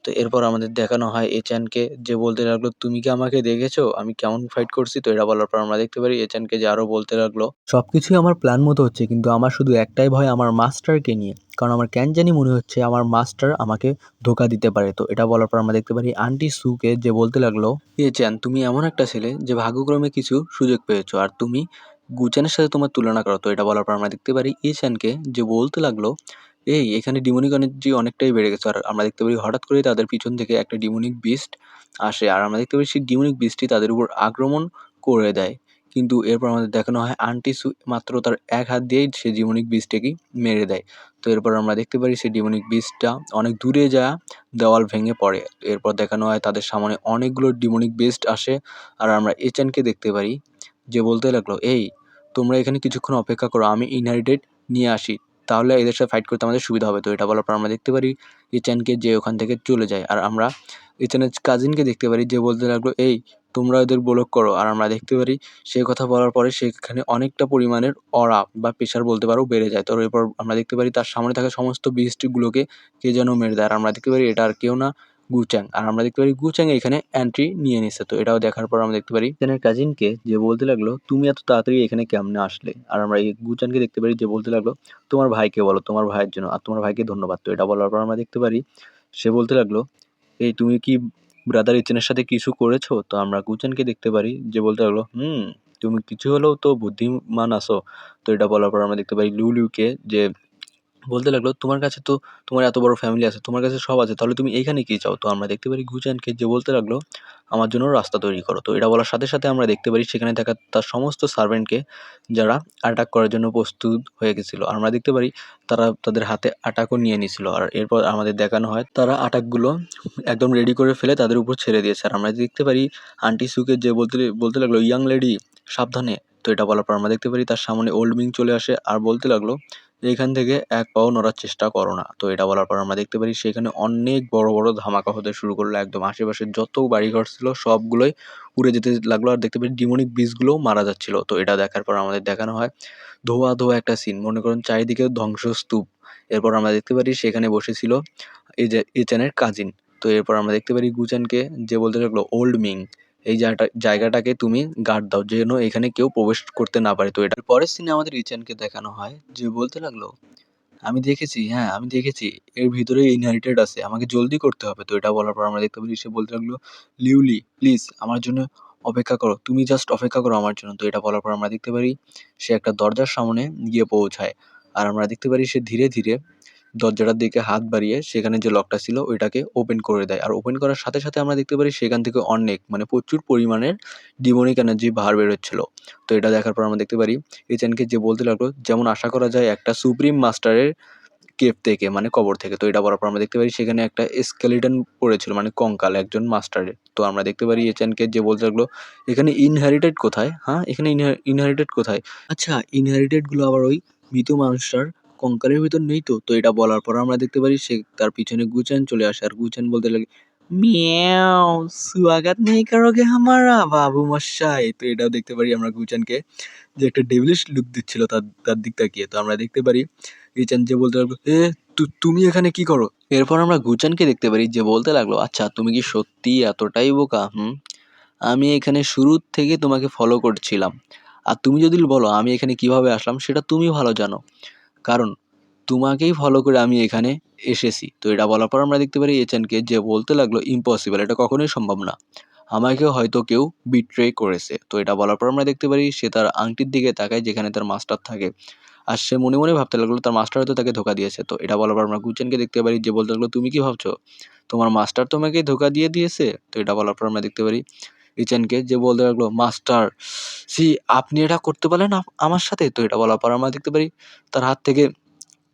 তো এরপর আমাদের দেখানো হয় এচানকে যে বলতে লাগলো, তুমি কি আমাকে দেখেছো আমি কেমন ফাইট করছি? তো এটা বলার পর আমরা দেখতে পারি এচানকে যে আরও বলতে লাগলো, সবকিছুই আমার প্ল্যান মতো হচ্ছে, কিন্তু আমার শুধু একটাই ভয় আমার মাস্টারকে নিয়ে, কারণ আমার কেন জানি মনে হচ্ছে আমার মাস্টার আমাকে ধোকা দিতে পারে। তো এটা বলার পর আমরা দেখতে পারি আন্টি সুকে যে বলতে লাগলো, এচান তুমি এমন একটা ছেলে যে ভাগ্যক্রমে কিছু সুযোগ পেয়েছো আর তুমি গুচেনের সাথে তোমার তুলনা করো। তো এটা বলার পর আমরা দেখতে পারি এচানকে যে বলতে লাগলো, এই এখানে ডিমনিক এনার্জি অনেকটাই বেড়ে গেছে। আর আমরা দেখতে পারি হঠাৎ করেই তাদের পিছন থেকে একটা ডিমনিক বিস্ট আসে আর আমরা দেখতে পারি সেই ডিমনিক বিস্টটি তাদের উপর আক্রমণ করে দেয়। কিন্তু এরপর আমাদের দেখানো হয় আন্টি সু মাত্র তার এক হাত দিয়েই সে ডিমনিক বিস্টটাকেই মেরে দেয়। তো এরপর আমরা দেখতে পারি সেই ডিমনিক বিস্টটা অনেক দূরে যায় দেওয়াল ভেঙে পড়ে। এরপর দেখানো হয় তাদের সামনে অনেকগুলো ডিমনিক বিস্ট আসে আর আমরা এচানকে দেখতে পারি যে বলতে লাগলো, এই তোমরা এখানে কিছুক্ষণ অপেক্ষা করো, আমি ইনহেরিটেড নিয়ে আসি, তাহলে এদের সাথে ফাইট করতে আমাদের সুবিধা হবে। তো এটা বলার পর আমরা দেখতে পারি ইচানকে যে ওখান থেকে চলে যায়, আর আমরা ইচানের কাজিনকে দেখতে পারি যে বলতে লাগলো, এই তোমরা ওদের ব্লক করো। আর আমরা দেখতে পারি সেই কথা বলার পরে সেখানে অনেকটা পরিমাণের অরা বা প্রেশার বলতে পারো বেড়ে যায়। তো এরপর আমরা দেখতে পারি তার সামনে থাকা সমস্ত বিস্টগুলোকে কে যেন মেরে দেয়। আর আমরা দেখতে পারি এটা আর কেউ না, গুচ্যাং। আর আমরা দেখতে পারি গুচ্যাং এখানে এন্ট্রি নিয়ে নিচ্ছে। তো এটাও দেখার পর আমরা দেখতে পারি ইচানের কাজিনকে যে বলতে লাগলো, তুমি এত তাড়াতাড়ি এখানে কেমনে আসলে। আর আমরা এই গুচ্যাংকে দেখতে পারি যে বলতে লাগলো, তোমার ভাইকে বলো, তোমার ভাইয়ের জন্য, আর তোমার ভাইকে ধন্যবাদ। তো এটা বলার পর আমরা দেখতে পারি সে বলতে লাগলো, এই তুমি কি ব্রাদার ইচেনের সাথে কিছু করেছো? তো আমরা গুচেনকে দেখতে পারি যে বলতে লাগলো, তুমি কিছু হলেও তো বুদ্ধিমান আছো। তো এটা বলার পর আমরা দেখতে পারি লিউকে যে বলতে লাগলো, তোমার কাছে তো তোমার এত বড় ফ্যামিলি আছে, তোমার কাছে সব আছে, তাহলে তুমি এইখানে কি চাও? তো আমরা দেখতে পারি গুচেনকে যে বলতে লাগলো, আমার জন্য রাস্তা তৈরি করো। তো এটা বলার সাথে সাথে আমরা দেখতে পারি সেখানে থাকা তার সমস্ত সার্ভেন্টকে যারা অ্যাটাক করার জন্য প্রস্তুত হয়ে গেছিল। আর আমরা দেখতে পারি তারা তাদের হাতে আটাকও নিয়ে নিছিল। আর এরপর আমাদের দেখানো হয় তারা আটাকগুলো একদম রেডি করে ফেলে তাদের উপর ছেড়ে দিয়েছে। আর আমরা দেখতে পারি আন্টি সুকে যে বলতে বলতে লাগলো, ইয়াং লেডি সাবধানে। তো এটা বলার পর আমরা দেখতে পারি তার সামনে ওল্ড মিং চলে আসে আর বলতে লাগলো, এখান থেকে এক পাও নড়ার চেষ্টা করো না। তো এটা বলার পর আমরা দেখতে পারি সেখানে অনেক বড় বড় ধামাকা হতে শুরু করলো, একদম আশেপাশে যত বাড়িঘর ছিল সবগুলোই উড়ে যেতে লাগলো। আর দেখতে পারি ডিমনিক বিচগুলোও মারা যাচ্ছিল। তো এটা দেখার পর আমাদের দেখানো হয় ধোয়া ধোয়া একটা সিন, মনে করুন চারিদিকে ধ্বংসস্তূপ। এরপর আমরা দেখতে পারি সেখানে বসেছিল এই যে ইচানের কাজিন। তো এরপর আমরা দেখতে পারি গুচানকে যে বলতে লাগলো, ওল্ড মিং এই জায়গাটাকে তুমি গার্ড দাও যেন এখানে কেউ প্রবেশ করতে না পারে। তো এটার পরের সিনে আমাদের ইচানকে দেখানো হয় যে বলতে লাগলো, আমি দেখেছি, হ্যাঁ আমি দেখেছি, এর ভিতরে ইনহেরিটেড আছে, আমাকে জলদি করতে হবে। তো এটা বলার পর আমরা দেখতে পারি সে বলতে লাগলো, লিউলি প্লিজ আমার জন্য অপেক্ষা করো, তুমি জাস্ট অপেক্ষা করো আমার জন্য। তো এটা বলার পর আমরা দেখতে পারি সে একটা দরজার সামনে গিয়ে পৌঁছায়। আর আমরা দেখতে পারি সে ধীরে ধীরে দরজাটার দিকে হাত বাড়িয়ে সেখানে যে লকটা ছিল ওইটাকে ওপেন করে দেয়। আর ওপেন করার সাথে সাথে আমরা দেখতে পারি সেখান থেকে অনেক মানে প্রচুর পরিমাণের ডিমনিক এনার্জি বাহার বেরোচ্ছিল। তো এটা দেখার পর আমরা দেখতে পারি এচেনকে যে বলতে লাগলো, যেমন আশা করা যায় একটা সুপ্রিম মাস্টারের কেভ থেকে মানে কবর থেকে। তো এটা বলার পর আমরা দেখতে পারি সেখানে একটা স্কেলিটন পড়েছিল মানে কঙ্কাল একজন মাস্টারের। তো আমরা দেখতে পারি এচেনকে যে বলতে লাগলো, এখানে ইনহেরিটেড কোথায়? হ্যাঁ এখানে ইনহেরিটেড কোথায়? আচ্ছা ইনহেরিটেড গুলো আবার ওই মৃত মানুষটার কঙ্কালের ভিতর নেই তো? তো এটা বলার পর আমরা দেখতে পারি সে তার পিছনে গুচেন চলে আসে। আর গুচেন বলতে লাগে, মিয়াও সুয়াগাত নেই কারোগে হামারা বাবু মশাই। তো এটাও দেখতে পারি আমরা গুচেনকে যে একটা ডেভিলিশ লুক দিচ্ছিল তার তার দিক তাকিয়ে। তো আমরা দেখতে পারি রিচান যে বলতে লাগলো, এ তুমি এখানে কি করো? এরপর আমরা গুচানকে দেখতে পারি যে বলতে লাগলো, আচ্ছা তুমি কি সত্যি এতটাই বোকা? আমি এখানে শুরুর থেকে তোমাকে ফলো করছিলাম, আর তুমি যদি বলো আমি এখানে কিভাবে আসলাম সেটা তুমি ভালো জানো, কারণ তোমাকেই ফলো করে আমি এখানে এসেছি। তো এটা বলার পর আমরা দেখতে পারি এচেনকে যে বলতে লাগলো, ইম্পসিবল, এটা কখনোই সম্ভব না, আমাকেও হয়তো কেউ বিট্রে করেছে। তো এটা বলার পর আমরা দেখতে পারি সে তার আংটির দিকে তাকায় যেখানে তার মাস্টার থাকে। আর সে মনে মনে ভাবতে লাগলো তার মাস্টার হয়তো তাকে ধোকা দিয়েছে। তো এটা বলার পর আমরা গুচেনকে দেখতে পারি যে বলতে লাগলো, তুমি কি ভাবছো তোমার মাস্টার তোমাকে ধোকা দিয়ে দিয়েছে? তো এটা বলার পর আমরা দেখতে পারি ইচেনকে যে বলতে লাগলো, মাস্টার আপনি এটা করতে পারলেন আমার সাথে? তো এটা বলার পর আমরা দেখতে পারি তার হাত থেকে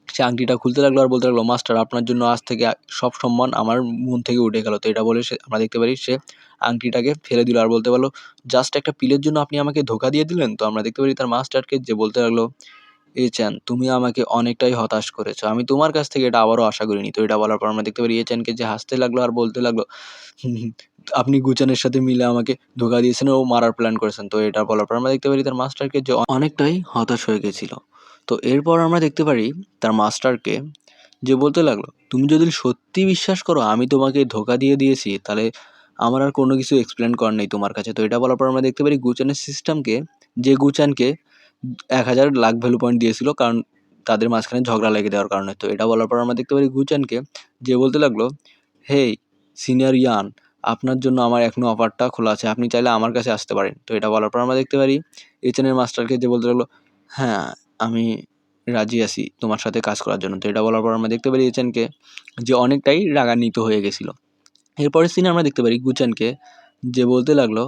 সে আংটিটা খুলতে লাগলো আর বলতে লাগলো, মাস্টার আপনার জন্য আজ থেকে সব সম্মান আমার মন থেকে উঠে গেল। তো এটা বলে সে আমরা দেখতে পারি সে আংটিটাকে ফেলে দিল আর বলতে পারলো, জাস্ট একটা পিলের জন্য আপনি আমাকে ধোকা দিয়ে দিলেন? তো আমরা দেখতে পারি তার মাস্টারকে যে বলতে লাগলো, এ-চ্যান তুমি আমাকে অনেকটাই হতাশ করেছো, আমি তোমার কাছ থেকে এটা আবারও আশা করিনি। তো এটা বলার পর আমরা দেখতে পারি এ-চ্যানকে যে হাসতে লাগলো আর বলতে লাগলো, আপনি গুচানের সাথে মিলে আমাকে ধোকা দিয়েছেন ও মারার প্ল্যান করেছেন। তো এটা বলার পর আমরা দেখতে পারি তার মাস্টারকে যে অনেকটাই হতাশ হয়ে গেছিল। তো এরপর আমরা দেখতে পারি তার মাস্টারকে যে বলতে লাগলো, তুমি যদি সত্যি বিশ্বাস করো আমি তোমাকে ধোকা দিয়ে দিয়েছি তাহলে আমার আর কোনো কিছু এক্সপ্লেন করার নেই তোমার কাছে। তো এটা বলার পর আমরা দেখতে পারি গুচানের সিস্টেমকে যে গুচানকে 1000 লাখ ভ্যালু পয়েন্ট দিয়েছিল কারণ তাদের মাঝখানে ঝগড়া লেগে দেওয়ার কারণে। তো এটা বলার পর আমরা দেখতে পারি গুচানকে যে বলতে লাগলো, হেই সিনিয়র ইয়ান, আপনার জন্য আমার এখনো অফারটা খোলা আছে, আপনি চাইলে আমার কাছে আসতে পারেন। তো এটা বলার পর আমরা দেখতে পারি এইচএনের মাস্টারকে যে বলতে লাগলো, হ্যাঁ আমি রাজি আছি তোমার সাথে কাজ করার জন্য। তো এটা বলার পর আমরা দেখতে পারি এইচএনকে যে অনেকটাই রাগান্বিত হয়ে গেছিলো। এরপরের সিনে আমরা দেখতে পারি গুচানকে যে বলতে লাগলো,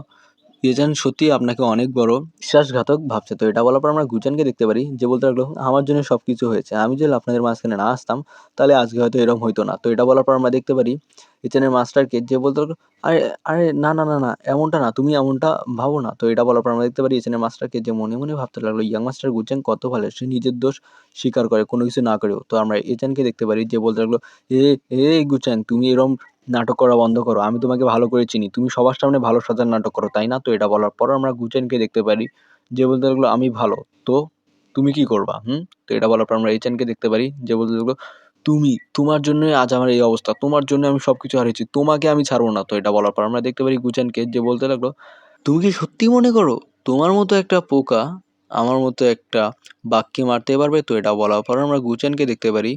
ইয়েচান সত্যি আপনাকে অনেক বড় বিশ্বাসঘাতক ভাবছে। তো এটা বলার পর আমরা গুচানকে দেখতে পারি যে বলতে লাগলো, আমার জন্য সবকিছু হয়েছে, আমি যদি আপনাদের মাঝখানে না আসতাম তাহলে আজকে হয়তো এরকম হইতো না। তো এটা বলার পর আমরা দেখতে পারি ইয়েচানের মাস্টারকে যে বলতে লাগলো, আরে আরে না না না না এমনটা না, তুমি এমনটা ভাবো না। তো এটা বলার পর আমরা দেখতে পারি ইয়েচানের মাস্টারকে যে মনে মনে ভাবতে লাগলো ইয়াং মাস্টার গুচান কত ভালো, সে নিজের দোষ স্বীকার করে কোনো কিছু না করেও। তো আমরা ইয়েচানকে দেখতে পারি যে বলতে লাগলো, এ এ গুচান তুমি এরম নাটক করা বন্ধ করো, আমি তোমাকে ভালো করে চিনি, তুমি সবার সামনে ভালো সাজার নাটক করো তাই না। তো এটা বলার পর আমরা গুচেনকে দেখতে পারি যে বলতে লাগলো, আমি ভালো, তো তুমি কি করবা হুম। তো এটা বলার পর আমরা এইচেনকে দেখতে পারি যে বলতে লাগলো, তোমার জন্যই আজ আমার এই অবস্থা, তোমার জন্য আমি সবকিছু হারিয়েছি, তোমাকে আমি ছাড়বো না। তো এটা বলার পর আমরা দেখতে পারি গুচেনকে যে বলতে লাগলো, তুমি কি সত্যি মনে করো তোমার মতো একটা পোকা আমার মতো একটা বাঘকে মারতে পারবে। তো এটা বলার পর আমরা গুচেনকে দেখতে পারি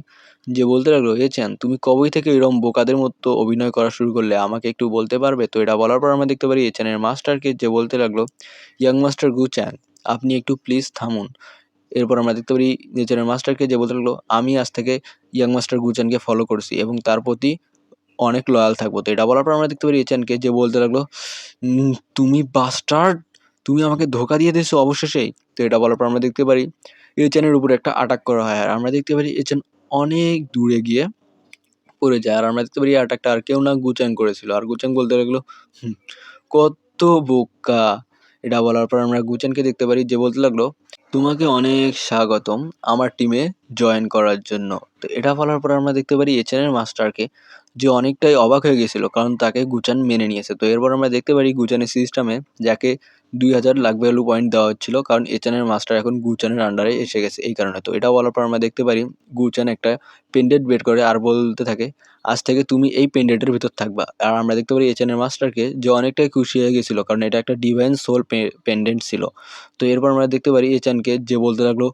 যে বলতে লাগলো, এ চ্যান তুমি কবেই থেকে এরকম বোকাদের মতো অভিনয় করা শুরু করলে, আমাকে একটু বলতে পারবে। তো এটা বলার পর আমরা দেখতে পারি এ চ্যানের মাস্টারকে যে বলতে লাগলো, ইয়াং মাস্টার গুচ্যান আপনি একটু প্লিজ থামুন। এরপর আমরা দেখতে পারি এ চ্যানের মাস্টারকে যে বলতে লাগলো, আমি আজ থেকে ইয়াং মাস্টার গুচ্যানকে ফলো করছি এবং তার প্রতি অনেক লয়াল থাকবো। তো এটা বলার পর আমরা দেখতে পারি এচানকে যে বলতে লাগলো, তুমি বাস্টার্ড, তুমি আমাকে ধোকা দিয়ে দিয়েছো অবশেষেই। তো এটা বলার পর আমরা দেখতে পারি এচানের উপরে একটা অ্যাটাক করা হয় আর আমরা দেখতে পারি এচান অনেক দূরে গিয়ে পড়ে যায়। আর আমরা দেখতে পারি অ্যাটাকটা আর কেউ না গুচাং করেছিল। আর গুচাং বলতে লাগলো, "হুম, কত বোকা।" এটা বলার পর আমরা গুচানকে দেখতে পারি যে বলতে লাগলো, তোমাকে অনেক স্বাগতম আমার টিমে জয়েন করার জন্য। তো এটা বলার পর আমরা দেখতে পারি এচানের মাস্টারকে যে অনেকটাই অবাক হয়ে গেছিল কারণ তাকে গুচান মেনে নিয়েছে। তো এরপর আমরা দেখতে পারি গুচানের সিস্টেমে যাকে 2000 লাখ ভ্যালু পয়েন্ট দেওয়া হচ্ছিল কারণ এচানের মাস্টার এখন গুচানের আন্ডারে এসে গেছে এই কারণে। তো এটা বলার পর আমরা দেখতে পারি গুচান একটা পেন্ডেন্ট বের করে আর বলতে থাকে, আজ থেকে তুমি এই পেন্ডেন্টের ভিতর থাকবা। আর আমরা দেখতে পারি এচানের মাস্টারকে যে অনেকটাই খুশি হয়ে গেছিল কারণ এটা একটা ডিভাইন সোল পেন্ডেন্ট ছিল। তো এরপর আমরা দেখতে পারি এচানকে যে বলতে লাগলো,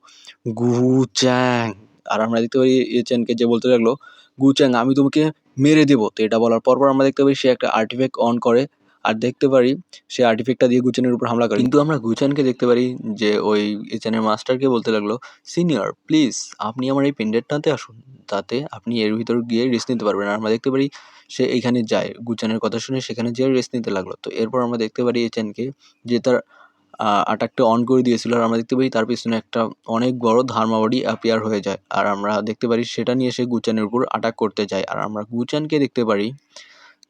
গুচ্যাং। আর আমরা দেখতে পারি এচানকে যে বলতে লাগলো, গুচ্যাং আমি তোমাকে মেরে দেবো। তো এটা বলার পর আমরা দেখতে পারি সে একটা আর্টিফ্যাক্ট অন করে আর দেখতে পারি সে আর্টিফ্যাক্টটা দিয়ে গুচ্যানের উপর হামলা করে। কিন্তু আমরা গুচ্যানকে দেখতে পারি যে ওই এচানের মাস্টারকে বলতে লাগলো, সিনিয়র প্লিজ আপনি আমার এই পেন্ডেন্টটাতে আসুন, তাতে আপনি এর ভিতর গিয়ে রেস্ট নিতে পারবেন। আর আমরা দেখতে পারি সে এইখানে যায়, গুচ্যানের কথা শুনে সেখানে যেয়ে রেস্ট নিতে লাগলো। তো এরপর আমরা দেখতে পারি এচানকে যে তার অ্যাটাকটা অন করে দিয়েছিল আর আমরা দেখতে পারি তার পেছনে একটা অনেক বড় ধার্মাবাড়ি অ্যাপিয়ার হয়ে যায়। আর আমরা দেখতে পারি সেটা নিয়ে সে গুচ্যানের উপর অ্যাটাক করতে যায়। আর আমরা গুচ্যানকে দেখতে পারি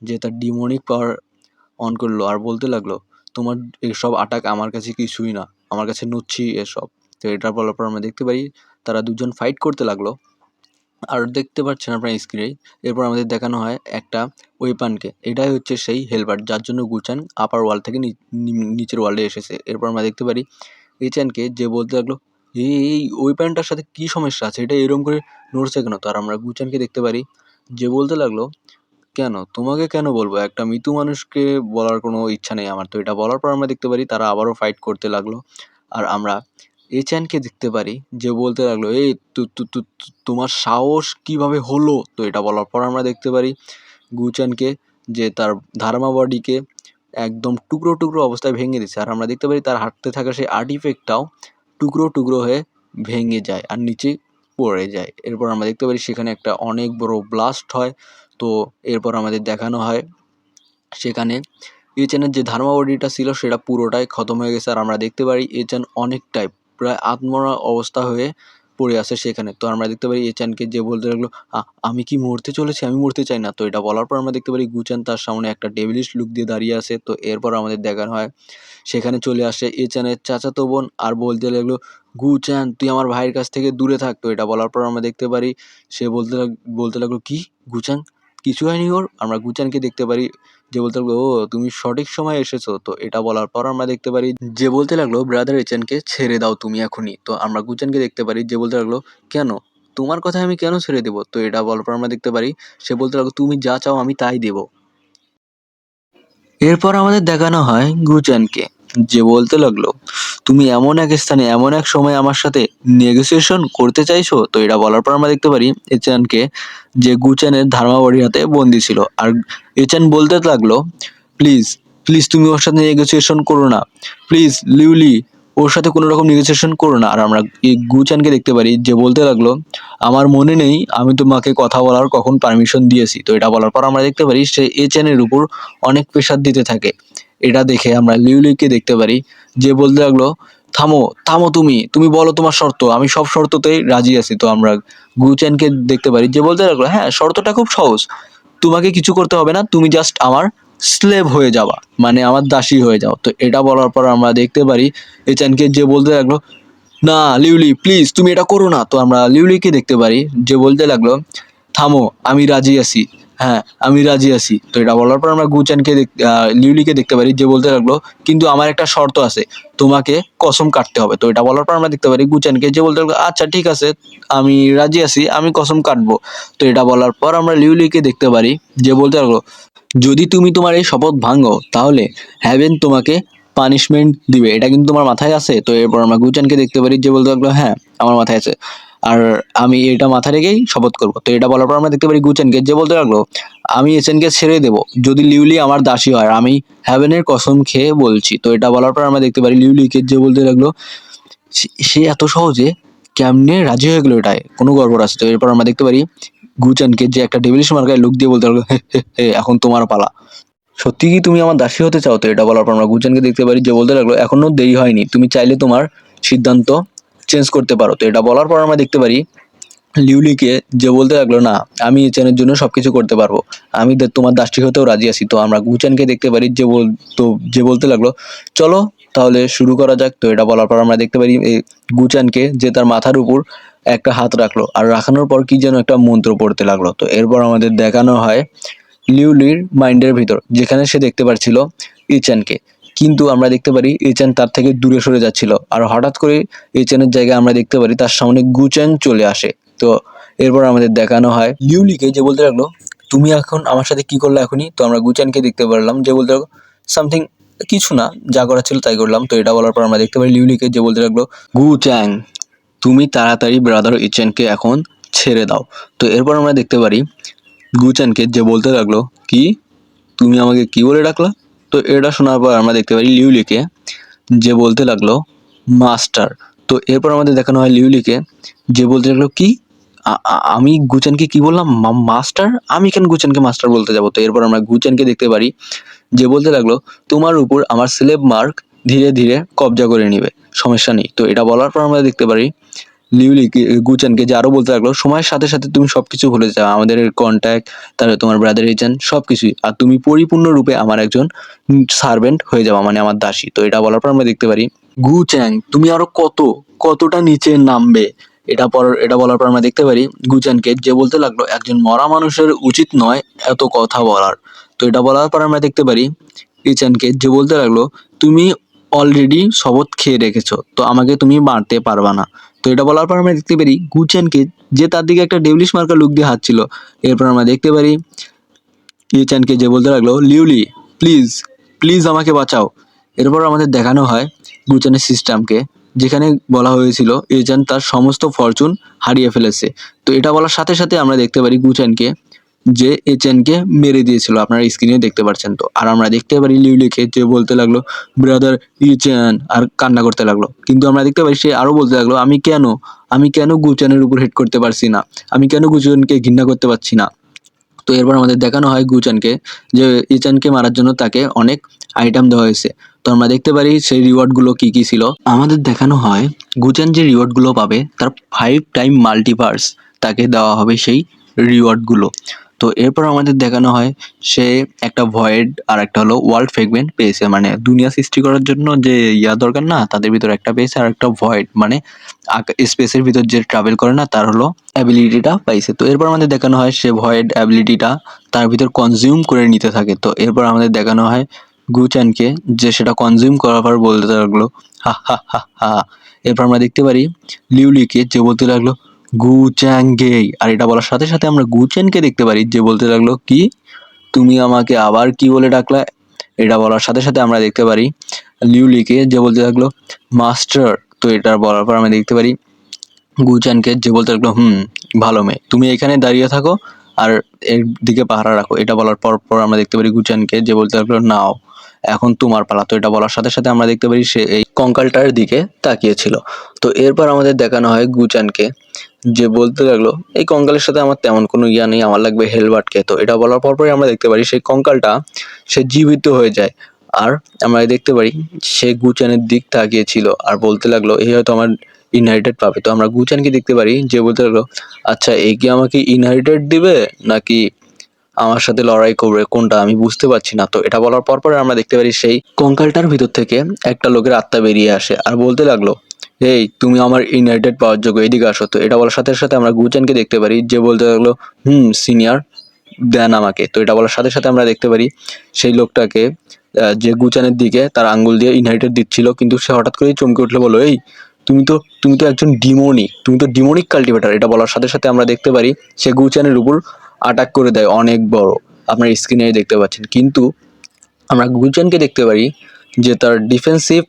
যে তার ডিমনিক পাওয়ার অন করলো আর বলতে লাগলো, তোমার এসব অ্যাটাক আমার কাছে কিছুই না, আমার কাছে নচ্ছি এসব। তো এটা বলার পর আমরা দেখতে পারি তারা দুজন ফাইট করতে লাগলো। আর দেখতে পাচ্ছেন আপনার স্ক্রিনে, এরপর আমাদের দেখানো হয় একটা ওয়েপানকে। এটাই হচ্ছে সেই হেলপার যার জন্য গুচান আপার ওয়াল থেকে নিচের ওয়ার্ল্ডে এসেছে। এরপর আমরা দেখতে পারি এচানকে যে বলতে লাগলো, এই ওয়েপানটার সাথে কি সমস্যা আছে, এটা এরকম করে নড়ছে কেন। তো আর আমরা গুচানকে দেখতে পারি যে বলতে লাগলো, কেন তোমাকে কেন বলবো, একটা মৃত মানুষকে বলার কোনো ইচ্ছা নেই আমার। তো এটা বলার পর আমরা দেখতে পারি তারা আবারও ফাইট করতে লাগলো। আর আমরা এচানকে দেখতে পারি যে বলতে লাগলো, এই তোমার সাহস কিভাবে হলো। তো এটা বলার পর আমরা দেখতে পারি গুচানকে যে তার ধারমা বডিকে একদম টুকরো টুকরো অবস্থায় ভেঙে দিচ্ছে। আর আমরা দেখতে পারি তার হাঁটতে থাকা সেই আর্টিফেক্টটাও টুকরো টুকরো হয়ে ভেঙে যায় আর নিচে পড়ে যায়। এরপর আমরা দেখতে পারি সেখানে একটা অনেক বড় ব্লাস্ট হয়। তো এরপর আমাদের দেখানো হয় সেখানে এচানের যে ধারমা বডিটা ছিল সেটা পুরোটাই খতম হয়ে গেছে। আর আমরা দেখতে পারি এচান অনেকটাই প্রায় আত্মরা অবস্থা হয়ে পড়ে আছে সেখানে। তো আমরা দেখতে পারি এচানকে যে বলতে লাগলো, আমি কি মরতে চলেছি, আমি মরতে চাই না। তো এটা বলার পর আমরা দেখতে পারি গুচান তার সামনে একটা ডেভিলিশ লুক দিয়ে দাঁড়িয়ে আছে। তো এরপর আমাদের দেখানো হয় সেখানে চলে আসে এচানের চাচাতো বোন আর বলতে লাগলো, গুচান তুই আমার ভাইয়ের কাছ থেকে দূরে থাক। তো এটা বলার পর আমরা দেখতে পারি সে বলতে লাগলো, কি গুচান কিছু হয়নি ওর। আমরা গুচানকে দেখতে পারি যে বলতে লাগলো, ও তুমি সঠিক সময় এসেছো। তো এটা বলার পর আমরা দেখতে পারি যে বলতে লাগলো, ব্রাদার এচানকে ছেড়ে দাও তুমি এখনই। তো আমরা গুচানকে দেখতে পারি যে বলতে লাগলো, কেন তোমার কথা আমি কেন ছেড়ে দেবো। তো এটা বলার পর আমরা দেখতে পারি সে বলতে লাগলো, তুমি যা চাও আমি তাই দেবো। এরপর আমাদের দেখানো হয় গুচানকে যে বলতে লাগলো, তুমি এমন এক স্থানে এমন এক সময় আমার সাথে নেগোসিয়েশন করতে চাইছো। তো এটা বলার পর আমরা দেখতে পারি এচানকে যে গুচানের ধার্মাবাড়ির হাতে বন্দি ছিল। আর এচান বলতে লাগলো, প্লিজ প্লিজ তুমি ওর সাথে নেগোসিয়েশন করো না, প্লিজ লিউলি ওর সাথে কোনো রকম নেগোসিয়েশন করো না। আর আমরা এই গুচানকে দেখতে পারি যে বলতে লাগলো, আমার মনে নেই আমি তোমাকে কথা বলার কখন পারমিশন দিয়েছি। তো এটা বলার পর আমরা দেখতে পারি সে এচানের উপর অনেক প্রেশার দিতে থাকে এটা দেখে আমরা লিউলিকে দেখতে পারি, যে বলতে লাগলো থামো থামো, তুমি তুমি বলো তোমার শর্ত, আমি সব শর্ততেই রাজি আছি। তো আমরা গুচেনকে দেখতে পারি, যে বলতে লাগলো হ্যাঁ শর্তটা খুব সহজ, তোমাকে কিছু করতে হবে না, তুমি জাস্ট আমার স্লেভ হয়ে যাবা, মানে আমার দাসী হয়ে যাও। তো এটা বলার পর আমরা দেখতে পারি এচানকে, যে বলতে লাগলো না লিউলি প্লিজ তুমি এটা করো না। তো আমরা লিউলিকে দেখতে পারি, যে বলতে লাগলো থামো আমি রাজি আছি, হ্যাঁ আমি রাজি আছি। তো এটা বলার পর আমরা লিউলিকে দেখতে পারি, যে বলতে লাগলো কিন্তু আমার একটা শর্ত আছে, তোমাকে কসম কাটতে হবে। তো এটা বলার পর আমরা দেখতে পারি গুচানকে, যে বলতে লাগলো আচ্ছা ঠিক আছে আমি রাজি আছি, আমি কসম কাটবো। তো এটা বলার পর আমরা লিউলিকে দেখতে পারি, যে বলতে লাগলো যদি তুমি তোমার এই শপথ ভাঙো তাহলে হ্যাভেন তোমাকে পানিশমেন্ট দিবে, এটা কিন্তু তোমার মাথায় আছে। তো এরপর আমরা গুচানকে দেখতে পারি, যে বলতে লাগলো হ্যাঁ আমার মাথায় আছে, আর আমি এটা মাথায় রেখেই শপথ করবো। তো এটা বলার পর আমরা দেখতে পারি গুচেনকে, যে বলতে লাগলো আমি এসেনকে ছেড়ে দেবো যদি লিউলি আমার দাসী হয়, আর আমি হ্যাভেনের কসম খেয়ে বলছি। তো এটা বলার পর আমরা দেখতে পারি লিউলিকে, যে বলতে লাগলো সে এত সহজে কেমনে রাজি হয়ে গেলো, এটাই কোনো গড়বড় আছে। তো এরপর আমরা দেখতে পারি গুচানকে, যে একটা ডেভিলিশ মার্কায় লুক দিয়ে বলতে লাগলো হে হে হে, এখন তোমার পালা, সত্যি কি তুমি আমার দাসী হতে চাও? তো এটা বলার পর আমরা গুচানকে দেখতে পারি, যে বলতে লাগলো এখনো দেরি হয়নি, তুমি চাইলে তোমার সিদ্ধান্ত চেঞ্জ করতে পারো। তো এটা বলার পর আমরা দেখতে পারি লিউলিকে, যে বলতে লাগলো না আমি এচানের জন্য সবকিছু করতে পারবো, আমি তোমার দাসী হতেও রাজি আছি। তো আমরা গুচানকে দেখতে পারি, যে বলতে লাগলো চলো তাহলে শুরু করা যাক। তো এটা বলার পর আমরা দেখতে পারি গুচানকে, যে তার মাথার উপর একটা হাত রাখলো, আর রাখানোর পর কি যেন একটা মন্ত্র পড়তে লাগলো। তো এরপর আমাদের দেখানো হয় লিউলির মাইন্ডের ভিতর, যেখানে সে দেখতে পাচ্ছিল ইচানকে, কিন্তু আমরা দেখতে পারি ইচান তার থেকে দূরে সরে যাচ্ছিল, আর হঠাৎ করে ইচানের জায়গায় আমরা দেখতে পারি তার সামনে গুচেন চলে আসে। তো এরপর আমাদের দেখানো হয় লিউলিকে, যে বলতে লাগলো তুমি এখন আমার সাথে কি করলে এখনই? তো আমরা গুচানকে দেখতে পারলাম, যে বলতে লাগলো সামথিং, কিছু না, যা করার ছিল তাই করলাম। তো এটা বলার পর আমরা দেখতে পারি লিউলিকে, যে বলতে লাগলো গুচ্যাং তুমি তাড়াতাড়ি ব্রাদার ইচেনকে এখন ছেড়ে দাও। তো এরপর আমরা দেখতে পারি গুচানকে, যে বলতে লাগলো কি তুমি আমাকে কি বলে ডাকলা? তো এটা শোনার পর আমরা দেখতে পারি লিউলিকে, যে বলতে লাগলো মাস্টার। তো এরপর আমাদের দেখানো হয় লিউলিকে, যে বলতে লাগলো কি আমি গুচানকে কি বললাম মাস্টার? আমি কেন গুচানকে মাস্টার বলতে যাবো? তো এরপর আমরা গুচানকে দেখতে পারি, যে বলতে লাগলো তোমার উপর আমার স্লেভ মার্ক ধীরে ধীরে কবজা করে নিবে, সমস্যা নেই। তো এটা বলার পর আমরা দেখতে পারি গুচানকে, যে আরো বলতে লাগলো সময়ের সাথে সাথে তুমি সবকিছু ভুলে যাও, আমাদের কন্ট্যাক্ট, তারপরে তোমার ব্রাদার এজেন্ট সবকিছুই, আর তুমি পরিপূর্ণরূপে আমার একজন সার্ভেন্ট হয়ে যাও, মানে আমার দাসী। তো এটা বলার পর আমরা দেখতে পারি গুচ্যাং তুমি আরো কতটা নিচে নামবে। এটা বলার পর আমরা দেখতে পারি গুচানকে, যে বলতে লাগলো একজন মরা মানুষের উচিত নয় এত কথা বলার। তো এটা বলার পর আমরা দেখতে পারি ইচানকে, যে বলতে লাগলো তুমি অলরেডি শপথ খেয়ে রেখেছো, তো আমাকে তুমি মারতে পারবা না। তো এটা বলার পর আমরা দেখতে পারি গুচেনকে, যে তার দিকে একটা ডেভিলিশ মার্কা লুক দিয়ে হাঁটছিল। এরপর আমরা দেখতে পারি ইচানকে, যে বলতে লাগলো লিউলি প্লিজ প্লিজ আমাকে বাঁচাও। এরপর আমাদের দেখানো হয় গুচানের সিস্টেমকে, যেখানে বলা হয়েছিল ইচান তার সমস্ত ফরচুন হারিয়ে ফেলেছে। তো এটা বলার সাথে সাথে আমরা দেখতে পারি গুচানকে, যে এচেনকে মেরে দিয়েছিল, আপনারা স্ক্রিনে দেখতে পাচ্ছেন। তো আর আমরা দেখতে পারি লিউলিকে, যে বলতে লাগলো ব্রাদার ইচেন, আর কান্না করতে লাগলো। কিন্তু আমরা দেখতে পারি সে আরো বলতে লাগলো আমি কেন গুচানের উপর হেড করতে পারছি না, আমি কেন গুচানকে ঘৃণা করতে পারছি না। তো এরপর আমাদের দেখানো হয় গুচানকে, যে ইচানকে মারার জন্য তাকে অনেক আইটেম দেওয়া হয়েছে। তো আমরা দেখতে পারি সেই রিওয়ার্ডগুলো কি কি ছিল। আমাদের দেখানো হয় গুচান যে রিওয়ার্ডগুলো পাবে তার 5 টাইম মাল্টিভার্স তাকে দেওয়া হবে সেই রিওয়ার্ডগুলো। তো এরপর আমাদের দেখানো হয় সে একটা ভয়েড আর একটা হলো ওয়ার্ল্ড ফ্রেগমেন্ট পেয়েছে, মানে দুনিয়া সৃষ্টি করার জন্য যে দরকার না, তাদের ভিতর একটা পেয়েছে, আর একটা ভয়েড মানে স্পেসের ভিতর যে ট্রাভেল করে না, তার হলো অ্যাবিলিটিটা পাইছে। তো এরপর আমাদের দেখানো হয় সে ভয়েড অ্যাবিলিটিটা তার ভিতর কনজিউম করে নিতে থাকে। তো এরপর আমাদের দেখানো হয় গুচানকে, যে সেটা কনজিউম করার পর বলতে লাগলো হা হা হা হা। এরপর আমরা দেখতে পারি লিউলিকে, যে বলতে লাগলো গুচ্যাংগে, আর এটা বলার সাথে সাথে আমরা গুচেনকে দেখতে পারি, যে বলতে লাগলো কি তুমি আমাকে আবার কি বলে ডাকলা? এটা বলার সাথে সাথে আমরা দেখতে পারি লিউলিকে, যে বলতে লাগলো মাস্টার। তো এটা বলার পর আমরা দেখতে পারি গুচানকে, যে বলতে লাগলো ভালো মেয়ে, তুমি এখানে দাঁড়িয়ে থাকো আর এর দিকে পাহারা রাখো। এটা বলার পর আমরা দেখতে পারি গুচানকে, যে বলতে লাগলো নাও এখন তোমার পালা। তো এটা বলার সাথে সাথে আমরা দেখতে পারি সে এই কঙ্কালটার দিকে তাকিয়েছিল। তো এরপর আমাদের দেখানো হয় গুচানকে, যে বলতে লাগলো এই কঙ্কালের সাথে আমার তেমন কোনো ইয়া নেই, আমার লাগবে হেলবার্টকে। তো এটা বলার পরপরই আমরা দেখতে পারি সেই কঙ্কালটা সে জীবিত হয়ে যায়, আর আমরা দেখতে পারি সে গুচানের দিক তাকিয়েছিল আর বলতে লাগলো এই হয়তো আমার ইনহেরিটেড পাবে। তো আমরা গুচানকে দেখতে পারি যে বলতে লাগলো আচ্ছা এই কি আমাকে ইনহেরিটেড দিবে নাকি আমার সাথে লড়াই করবে, কোনটা আমি বুঝতে পারছি না। তো এটা বলার পর আমরা দেখতে পারি সেই কঙ্কালটার ভিতর থেকে একটা লোকের আত্মা বেরিয়ে আসে আর বলতে লাগলো এই তুমি আমার ইনহেরিটেড পাওয়ার যোগ্য, এদিকে আসো। তো এটা বলার সাথে সাথে আমরা গুচানকে দেখতে পারি যে বলতে লাগলো সিনিয়র দেন আমাকে। তো এটা বলার সাথে সাথে আমরা দেখতে পারি সেই লোকটাকে যে গুচানের দিকে তার আঙ্গুল দিয়ে ইনহেরিটেড দিচ্ছিল, কিন্তু সে হঠাৎ করেই চমকে উঠলে বলো এই তুমি তো একজন ডিমোনিক, তুমি তো ডিমোনিক কাল্টিভেটার। এটা বলার সাথে সাথে আমরা দেখতে পারি সে গুচানের উপর অ্যাটাক করে দেয় অনেক বড়, আপনার স্ক্রিনে দেখতে পাচ্ছেন। কিন্তু আমরা গুচানকে দেখতে পারি যে তার ডিফেন্সিভ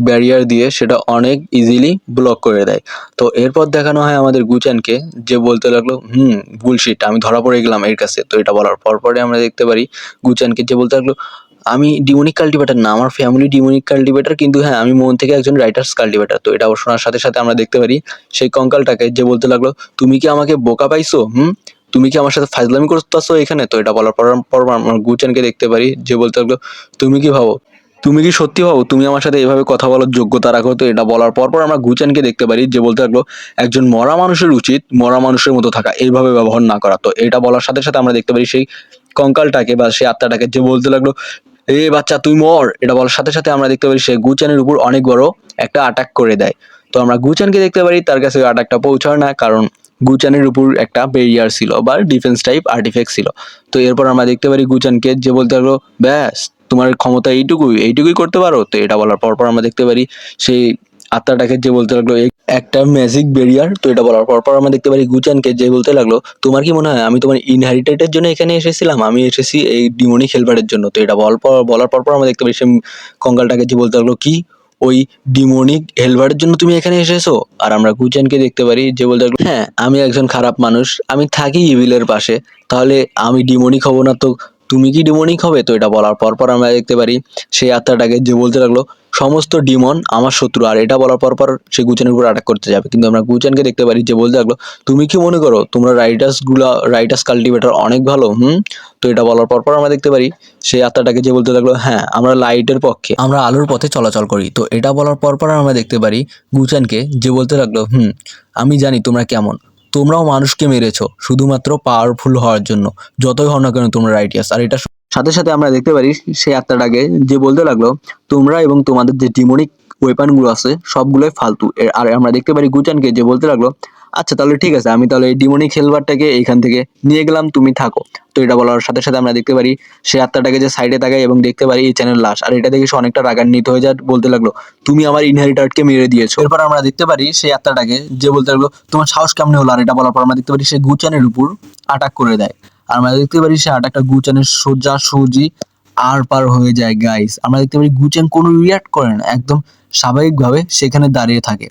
ব্যারিয়ার দিয়ে সেটা অনেক ইজিলি ব্লক করে দেয়। তো এরপর দেখানো হয় আমাদের গুচানকে যে বলতে লাগলো বুলশিট, আমি ধরা পড়ে গেলাম এর কাছে। তো এটা বলার পরে আমরা দেখতে পারি গুচানকে যে বলতে লাগলো আমি ডিমোনিক কাল্টিভেটার না, আমার ফ্যামিলি ডিমোনিক কাল্টিভেটার, কিন্তু হ্যাঁ আমি মন থেকে একজন রাইটার্স কাল্টিভেটার। তো এটা শোনার সাথে সাথে আমরা দেখতে পারি সেই কঙ্কালটাকে যে বলতে লাগলো তুমি কি আমাকে বোকা পাইছো, তুমি কি আমার সাথে ফাজলামি করতেছো এখানে। তো এটা বলার পর আমরা গুচানকে দেখতে পারি যে বলতে লাগলো তুমি কি ভাবো, তুমি কি সত্যি ভাবো তুমি আমার সাথে এভাবে কথা বলার যোগ্যতা রাখো। তো এটা বলার পর আমরা গুচানকে দেখতে পারি যে বলতে লাগলো একজন মরা মানুষের উচিত মরা মানুষের মতো থাকা, এইভাবে ব্যবহার না করা। তো এটা বলার সাথে সাথে আমরা দেখতে পারি সেই কঙ্কালটাকে বা সেই আত্মাটাকে যে বলতে লাগলো এ বাচ্চা তুই মর। এটা বলার সাথে সাথে আমরা দেখতে পারি সে গুচানের উপর অনেক বড় একটা অ্যাটাক করে দেয়। তো আমরা গুচানকে দেখতে পারি তার কাছে ওই অ্যাটাকটা পৌঁছায় না, কারণ গুচানের উপর একটা বেরিয়ার ছিল বা ডিফেন্স টাইপ আর্টিফেক্ট ছিল। তো এরপর আমরা দেখতে পারি গুচানকে যে বলতে লাগলো ব্যাস তোমার ক্ষমতা এইটুকুই করতে পারো। তো এটা বলার পর আমরা দেখতে পারি সেই আত্মাটাকে যে বলতে লাগলো একটা ম্যাজিক বেরিয়ার। তো এটা বলার পর আমরা দেখতে পারি গুচানকে যে বলতে লাগলো তোমার কি মনে হয় আমি তোমার ইনহেরিটেডের জন্য এখানে এসেছিলাম, আমি এসেছি এই ডিমনি খেলবারের জন্য। তো এটা বলার পর আমরা দেখতে পারি সে কঙ্কালটাকে যে বলতে লাগলো কি ওই ডিমোনিক হেলবারের জন্য তুমি এখানে এসেছো। আর আমরা গুচানকে দেখতে পারি যে বলতে লাগলো হ্যাঁ আমি একজন খারাপ মানুষ, আমি থাকি ইভিলের পাশে, তাহলে আমি ডিমোনিক হব না তো তুমি কি ডিমোনিক হবে। তো এটা বলার পর আমরা দেখতে পারি সেই আত্মাটাকে যে বলতে লাগলো সমস্ত ডিমন আমার শত্রু। আর এটা বলার পর সে গুচানের উপর অ্যাটাক করতে যাবে, কিন্তু আমরা গুচানকে দেখতে পারি যে বলতে লাগলো তুমি কি মনে করো তোমরা রাইটার্স কাল্টিভেটর অনেক ভালো। তো এটা বলার পর আমরা দেখতে পারি সেই আত্মাটাকে যে বলতে লাগলো হ্যাঁ আমরা লাইটের পক্ষে, আমরা আলোর পথে চলাচল করি। তো এটা বলার পর আমরা দেখতে পারি গুচানকে যে বলতে লাগলো আমি জানি তোমরা কেমন, তোমরাও মানুষকে মেরেছো শুধুমাত্র পাওয়ারফুল হওয়ার জন্য, যতই হও না কেন তোমরা রাইটিয়াস। আর এটা সাথে সাথে আমরা দেখতে পারি সেই আত্মাটাকে যে বলতে লাগলো তোমরা এবং তোমাদের যে ডিমোনিক ওয়েপন গুলো আছে সবগুলোই ফালতু। আর আমরা দেখতে পারি গুচানকে যে বলতে লাগলো আচ্ছা তাহলে ঠিক আছে আমি তাহলে এই ডিমোনিক হেলবারটাকে এইখান থেকে নিয়ে গেলাম, তুমি থাকো। তো এটা বলার সাথে সাথে আমরা দেখতে পারি সেই আত্মাটাকে যে সাইডে তাকাই এবং দেখতে পারি এই চ্যানেল লাশ। আর এটা দেখে সে অনেকটা রাগান্বিত হয়ে যায়, বলতে লাগলো তুমি আমার ইনহেরিটারকে মেরে দিয়েছো। এরপর আমরা দেখতে পারি সেই আত্মাটাকে যে বলতে লাগলো তোমার সাহস কেমনে হলো। আর এটা বলার পর আমরা দেখতে পারি সে গুচানের উপর অ্যাটাক করে দেয়। আর আমরা দেখতে পারি সে অ্যাটাকটা গুচানের সোজাসুজি আর পার হয়ে যায় গাইস। আমরা দেখতে পারি গুচান কোনো রিয়াক্ট করে না, একদম স্বাভাবিকভাবে সেখানে দাঁড়িয়ে থাকে।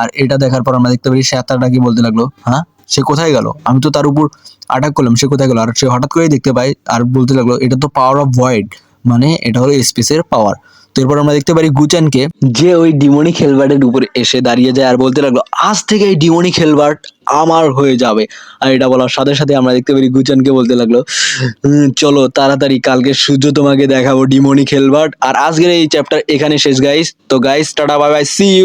আর এটা দেখার পর আমরা দেখতে পারি সে আত্মাটাকে বলতে লাগলো হ্যাঁ সে কোথায় গেল, আমি তো তার উপর অ্যাটাক করলাম, সে কোথায় গেল। আর সে হঠাৎ করেই দেখতে পায় আর বলতে লাগলো এটা তো পাওয়ার অফ ভয়েড, মানে এটা হলো স্পেসের পাওয়ার। তো এরপর আমরা দেখতে পারি গুচানকে যে ওই ডিমোনিক হেলবার্টের উপরে এসে দাঁড়িয়ে যায় আর বলতে লাগলো আজ থেকে এই ডিমোনিক হেলবার্ট আমার হয়ে যাবে। আর এটা বলার সাথে সাথে আমরা দেখতে পারি গুচানকে বলতে লাগলো চলো তাড়াতাড়ি কালকে সূর্য তোমাকে দেখাবো ডিমোনিক হেলবার্ট। আর আজকের এই চ্যাপ্টার এখানে শেষ গাইস। তো guys tata bye bye, see you.